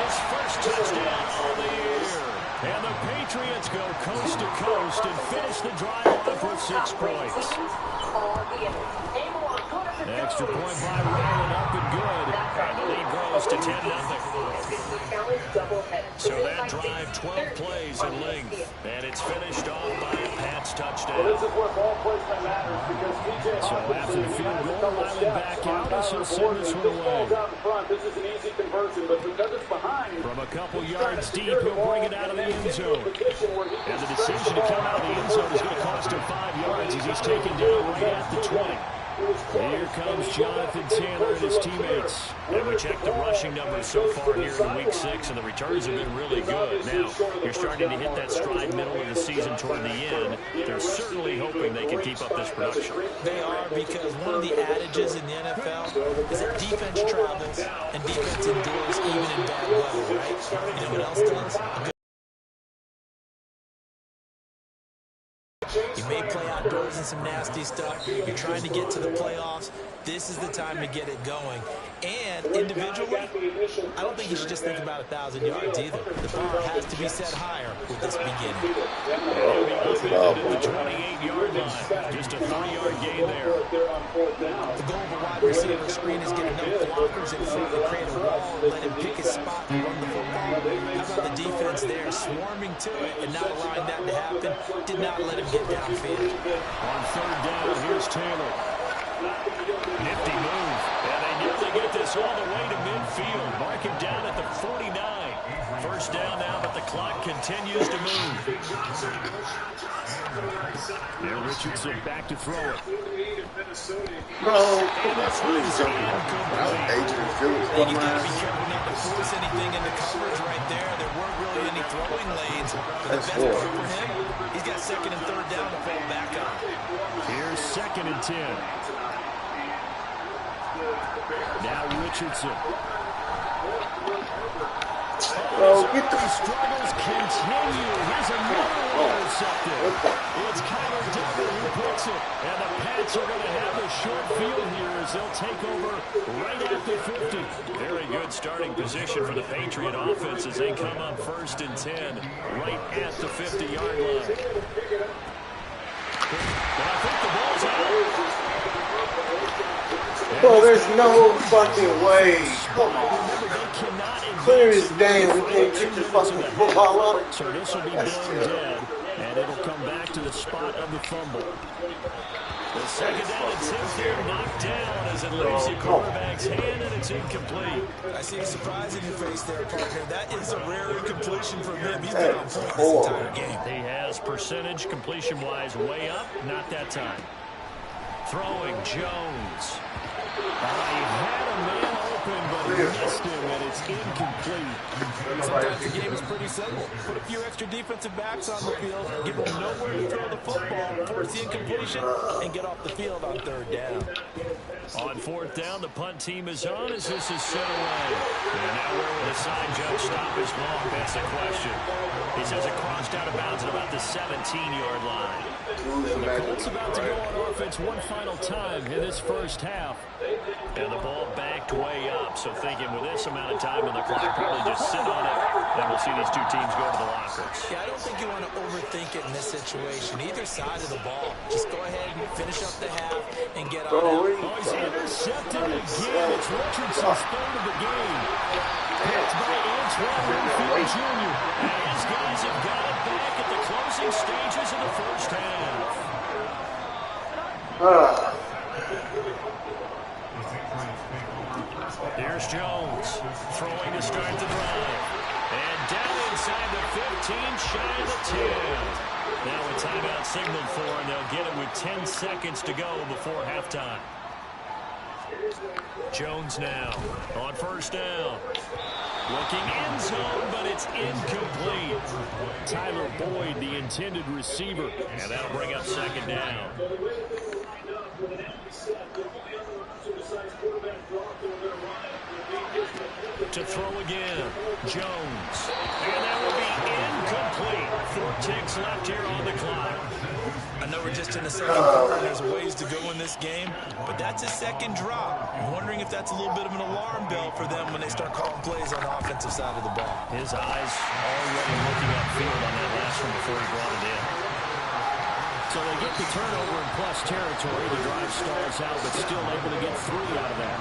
Speaker 2: His first touchdown of the year. And the Patriots go coast to coast and finish the drive off with 6 points. Extra point by Rowland, up and good. And the lead grows to 10-0. So that drive, 12 plays in length. And it's finished off by a Pats touchdown.
Speaker 6: Well, this is where ball placement matters because DJ
Speaker 2: So after the field goal, Riley back out as he'll send this one away.
Speaker 6: This is an easy conversion, but because it's behind,
Speaker 2: from a couple yards deep, he'll bring it out of the end zone. And the decision to come out of the end zone is going to cost him 5 yards as he's taken down right at the 20. Here comes Jonathan Taylor and his teammates. And we check the rushing numbers so far here in week 6, and the returns have been really good. Now, you're starting to hit that stride middle of the season toward the end. They're certainly hoping they can keep up this production.
Speaker 3: They are, because one of the adages in the NFL is that defense travels and defense endures even in bad weather, right? You know what else does? You may play outdoors in some nasty stuff. You're trying to get to the playoffs. This is the time to get it going. And individually, I don't think you should just think about 1,000 yards either. The bar has to be set higher with this beginning.
Speaker 2: The 28-yard line. Just a 3-yard gain there.
Speaker 3: The goal of a wide receiver screen is get enough blockers in front to create a wall and let him pick his spot and run the football. How about the defense there swarming to it and not allowing that to happen? Did not let him get downfield.
Speaker 2: On 3rd down, here's Taylor. Nifty move. And they nearly get this all the way to midfield. Mark him down at the 49. 1st down now, but the clock continues to move. There, Richardson back to throw it.
Speaker 4: Bro, that's really jumping. Adrian Phillips.
Speaker 3: And you got to be careful not to force anything into coverage right there. There weren't really any throwing lanes. But the best part for him, he's got 2nd and 3rd down to fall back on.
Speaker 2: Here's 2nd and 10. Now Richardson.
Speaker 4: Bro, get the
Speaker 2: struggles continue. Here's another intercepted. It's Kyler Duggar who puts it. And the Pats are going to have the short field here as they'll take over right at the 50. Very good starting position for the Patriot offense as they come up 1st and 10 right at the 50-yard line. And I think the ball's out.
Speaker 4: Bro, there's no fucking way. Come on. Clear as day. We can't get the fucking football up.
Speaker 2: So this will be blown dead, and it'll come back to the spot of the fumble. The second down attempt there knocked down as it leaves the quarterback's hand, and it's incomplete.
Speaker 3: I see a surprise in your face there, partner. That is a rare incompletion from him. He's been on point this entire game.
Speaker 2: He has percentage completion-wise way up. Not that time. Throwing Jones. He had a man open, but he missed him, and it's incomplete.
Speaker 3: Sometimes the game is pretty simple. Put a few extra defensive backs on the field, give them nowhere to throw the football, force the incompletion, and get off the field on third down.
Speaker 2: On fourth down, the punt team is on as this is set away. And now where will the side judge stop his walk? That's the question. He says it crossed out of bounds at about the 17-yard line. The Colts about to go on offense one final time in this first half. And the ball backed way up, so thinking with this amount of time on the clock, probably just sit on it, and we'll see these two teams go to the lockers.
Speaker 3: Yeah, I don't think you want to overthink it in this situation. Either side of the ball. Just go ahead and finish up the half and get on out.
Speaker 2: Oh, he's intercepted again. It's Richardson's third of the game. Picked by Antoine Winfield Jr. And his guys have got it back at the closing stages of the first half. Here's Jones throwing to start the drive. And down inside the 15, shy of the 10. Now a timeout signaled for, and they'll get it with 10 seconds to go before halftime. Jones now on first down. Looking end zone, but it's incomplete. Tyler Boyd, the intended receiver. And that'll bring up second down. To throw again, Jones. And that will be incomplete. 4 ticks left here on the clock.
Speaker 3: I know we're just in the second quarter and there's ways to go in this game, but that's his second drop. I'm wondering if that's a little bit of an alarm bell for them when they start calling plays on the offensive side of the ball.
Speaker 2: His eyes already looking upfield on that last one before he brought it in. So they get the turnover in plus territory. The drive stalls out, but still able to get 3 out of that.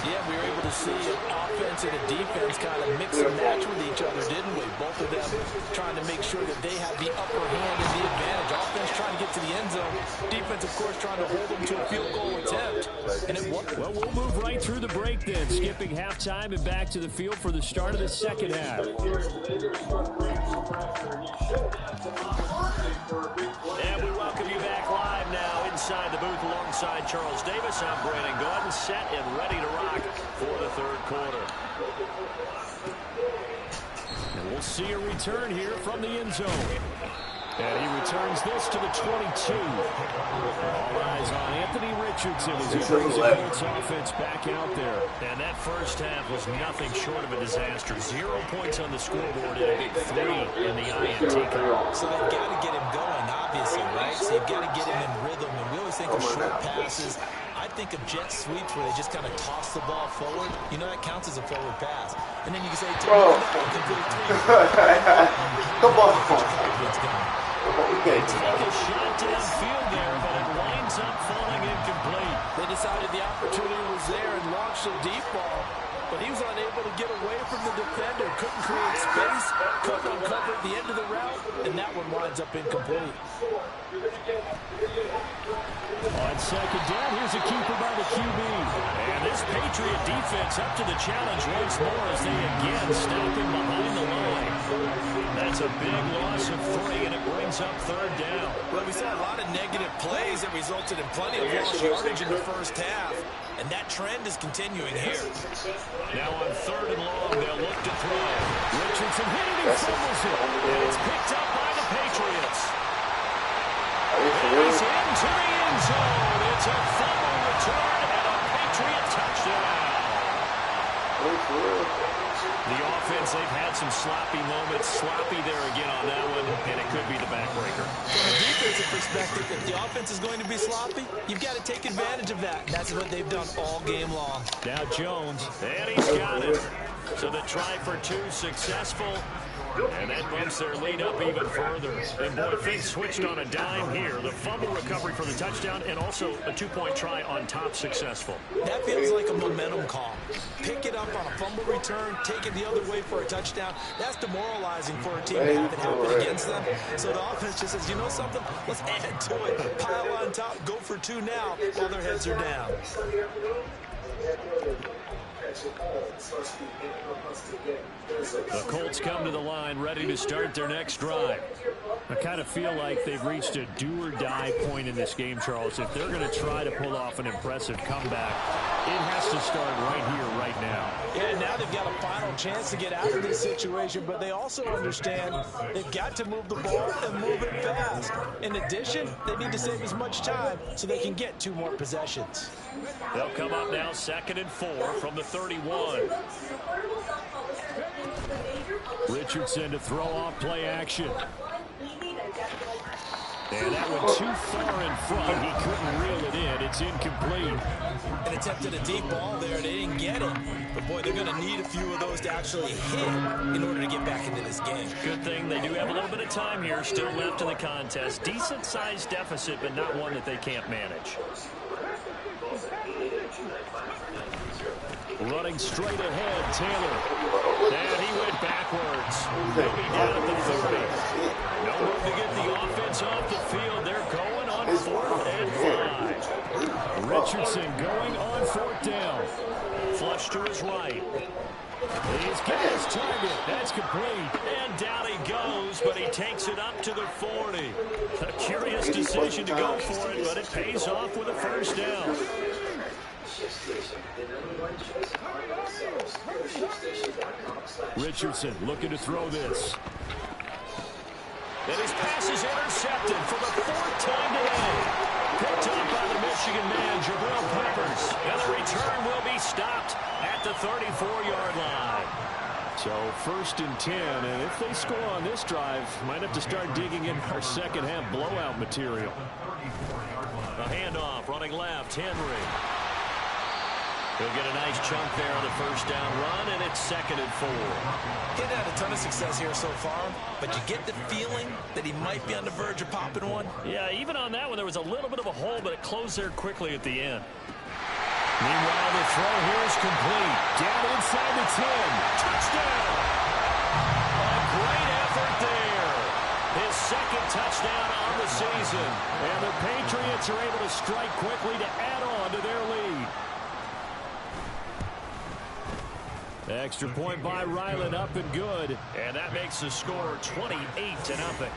Speaker 3: Yeah, we were able to see an offense and a defense kind of mix and match with each other, didn't we? Both of them trying to make sure that they have the upper hand and the advantage. Offense trying to get to the end zone. Defense, of course, trying to hold them to a field goal attempt. And it worked.
Speaker 2: Well, we'll move right through the break then. Skipping halftime and back to the field for the start of the second half. And we welcome you back live now inside the booth alongside Charles Davis. I'm Brandon Gordon, set and ready to rock for the third quarter. And we'll see a return here from the end zone. And he returns this to the 22. All eyes on Anthony Richardson as he brings the Colts offense back out there. And that first half was nothing short of a disaster. 0 points on the scoreboard and a big 3 in the INT column.
Speaker 3: So they've got to get him going, obviously, right? So you've got to get him in rhythm. And we always think of short passes. I think of jet sweeps where they just kind of toss the ball forward. You know, that counts as a forward pass. And then you can say, come on.
Speaker 2: Take a shot downfield there, but it winds up falling incomplete.
Speaker 3: They decided the opportunity was there and launched a deep ball, but he was unable to get away from the defender. Couldn't create space, couldn't uncover at the end of the route, and that one winds up incomplete.
Speaker 2: On second down, here's a keeper by the QB. And this Patriot defense up to the challenge once more as they again stop him behind the line. That's a big loss of 3, and it brings up third down.
Speaker 3: Well, we saw a lot of negative plays that resulted in plenty of lost yardage in the first half, and that trend is continuing here.
Speaker 2: Now on third and long, they'll look to throw. Richardson hit it and fumbles it. And it's picked up by the Patriots. He's into the end zone. It's a fumble return and a Patriot touchdown. The offense, they've had some sloppy moments. Sloppy there again on that one, and it could be the backbreaker.
Speaker 3: From a defensive perspective, if the offense is going to be sloppy, you've got to take advantage of that. And that's what they've done all game long.
Speaker 2: Now Jones, and he's got it. So the try for 2 successful. And that bumps their lead up even further. And boy, things switched on a dime here. The fumble recovery for the touchdown and also a 2-point try on top successful.
Speaker 3: That feels like a momentum call. Pick it up on a fumble return, take it the other way for a touchdown. That's demoralizing for a team to have it happen against them. So the offense just says, you know something? Let's add to it. Pile on top, go for 2 now while their heads are down.
Speaker 2: The Colts come to the line ready to start their next drive. I kind of feel like they've reached a do-or-die point in this game, Charles. If they're going to try to pull off an impressive comeback, it has to start right here, right now.
Speaker 3: Yeah, now they've got a final chance to get out of this situation, but they also understand they've got to move the ball and move it fast. In addition, they need to save as much time so they can get 2 more possessions.
Speaker 2: They'll come up now 2nd and 4 from the 31. Richardson to throw off play action. And that went too far in front. He couldn't reel it in. It's incomplete.
Speaker 3: An attempt at a deep ball there. They didn't get it. But, boy, they're going to need a few of those to actually hit in order to get back into this game.
Speaker 2: Good thing they do have a little bit of time here still left in the contest. Decent-sized deficit, but not one that they can't manage. Running straight ahead, Taylor. And he went backwards. He'll be down at the 30. No room to get the offense off the field. They're going on 4th and 5. Richardson going on 4th down. Flush to his right. He's got his target. That's complete. And down he goes, but he takes it up to the 40. A curious decision to go for it, but it pays off with a 1st down. Richardson looking to throw this. And his pass is intercepted for the 4th time today. Picked up by the Michigan man, Jabril Peppers. And the return will be stopped at the 34-yard line. So 1st and 10, and if they score on this drive, might have to start digging in our second half blowout material. A handoff, running left, Henry. He'll get a nice chunk there on the 1st down run, and it's 2nd and 4.
Speaker 3: He's had a ton of success here so far, but you get the feeling that he might be on the verge of popping one.
Speaker 2: Yeah, even on that one, there was a little bit of a hole, but it closed there quickly at the end. Meanwhile, the throw here is complete. Down inside the 10. Touchdown! A great effort there. His 2nd touchdown on the season. And the Patriots are able to strike quickly to add on to their lead. Extra point by Ryland, up and good. And that makes the score 28-0.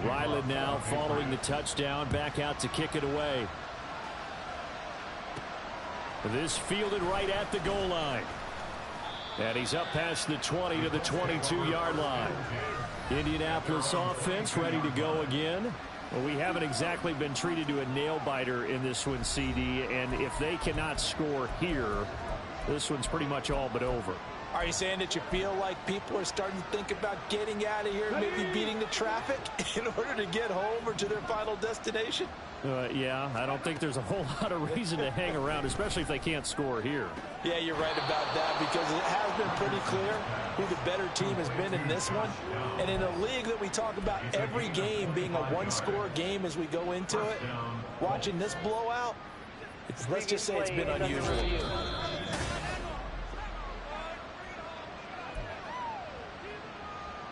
Speaker 2: Ryland now following the touchdown, back out to kick it away. This fielded right at the goal line. And he's up past the 20 to the 22-yard line. Indianapolis offense ready to go again. Well, we haven't exactly been treated to a nail-biter in this one, CD. And if they cannot score here, this one's pretty much all but over.
Speaker 3: Are you saying that you feel like people are starting to think about getting out of here, maybe beating the traffic in order to get home or to their final destination?
Speaker 2: Yeah, I don't think there's a whole lot of reason to hang around, especially if they can't score here.
Speaker 3: Yeah, you're right about that, because it has been pretty clear who the better team has been in this one. And in a league that we talk about every game being a one-score game as we go into it, watching this blowout, let's just say it's been unusual.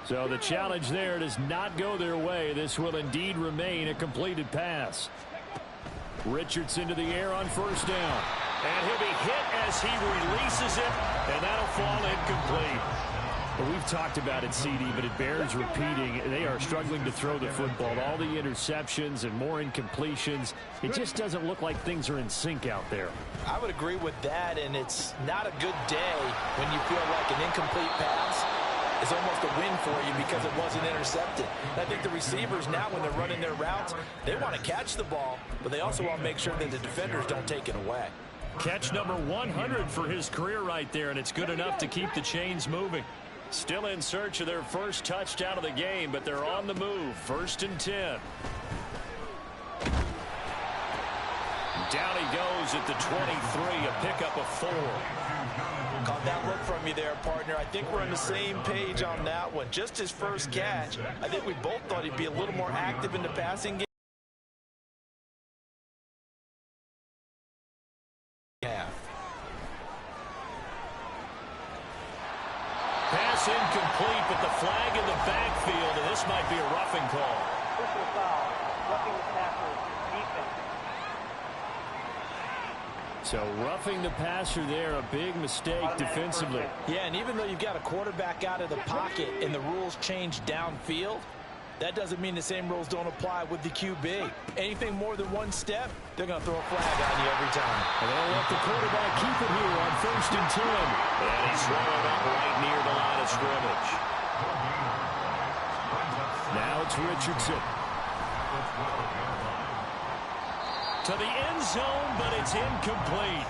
Speaker 2: So the challenge there does not go their way. This will indeed remain a completed pass. Richardson to the air on 1st down. And he'll be hit as he releases it, and that'll fall incomplete. Well, we've talked about it, CD, but it bears repeating. They are struggling to throw the football. All the interceptions and more incompletions. It just doesn't look like things are in sync out there.
Speaker 3: I would agree with that, and it's not a good day when you feel like an incomplete pass is almost a win for you because it wasn't intercepted. I think the receivers now, when they're running their routes, they want to catch the ball, but they also want to make sure that the defenders don't take it away.
Speaker 2: Catch number 100 for his career right there, and it's good enough to keep the chains moving. Still in search of their first touchdown of the game, but they're on the move. 1st and 10. Down he goes at the 23, a pickup of 4.
Speaker 3: Caught that look from you there, partner. I think we're on the same page on that one. Just his first catch. I think we both thought he'd be a little more active in the passing game.
Speaker 2: Pass incomplete, but the flag in the backfield, and this might be a roughing call.
Speaker 12: Personal foul, roughing the passer, defense.
Speaker 2: So roughing the passer there, a big mistake defensively.
Speaker 3: Yeah, and even though you've got a quarterback out of the pocket and the rules change downfield, that doesn't mean the same rules don't apply with the QB. Anything more than one step, they're going to throw a flag on you every time.
Speaker 2: And they'll let the quarterback keep it here on 1st and 10. And he's swallowed up right near the line of scrimmage. Now it's Richardson. To the end zone, but it's incomplete.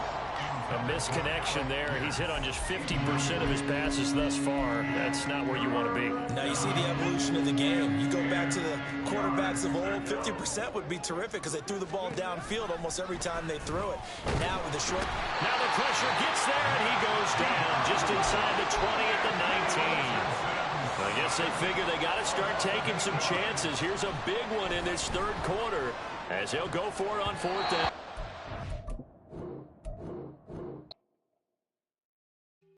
Speaker 2: A misconnection there. He's hit on just 50% of his passes thus far. That's not where you want to be.
Speaker 3: Now you see the evolution of the game. You go back to the quarterbacks of old, 50% would be terrific because they threw the ball downfield almost every time they threw it. Now with the short...
Speaker 2: Now the pressure gets there, and he goes down just inside the 20 at the 19. I guess they figure they got to start taking some chances. Here's a big one in this 3rd quarter as he'll go for it on 4th down.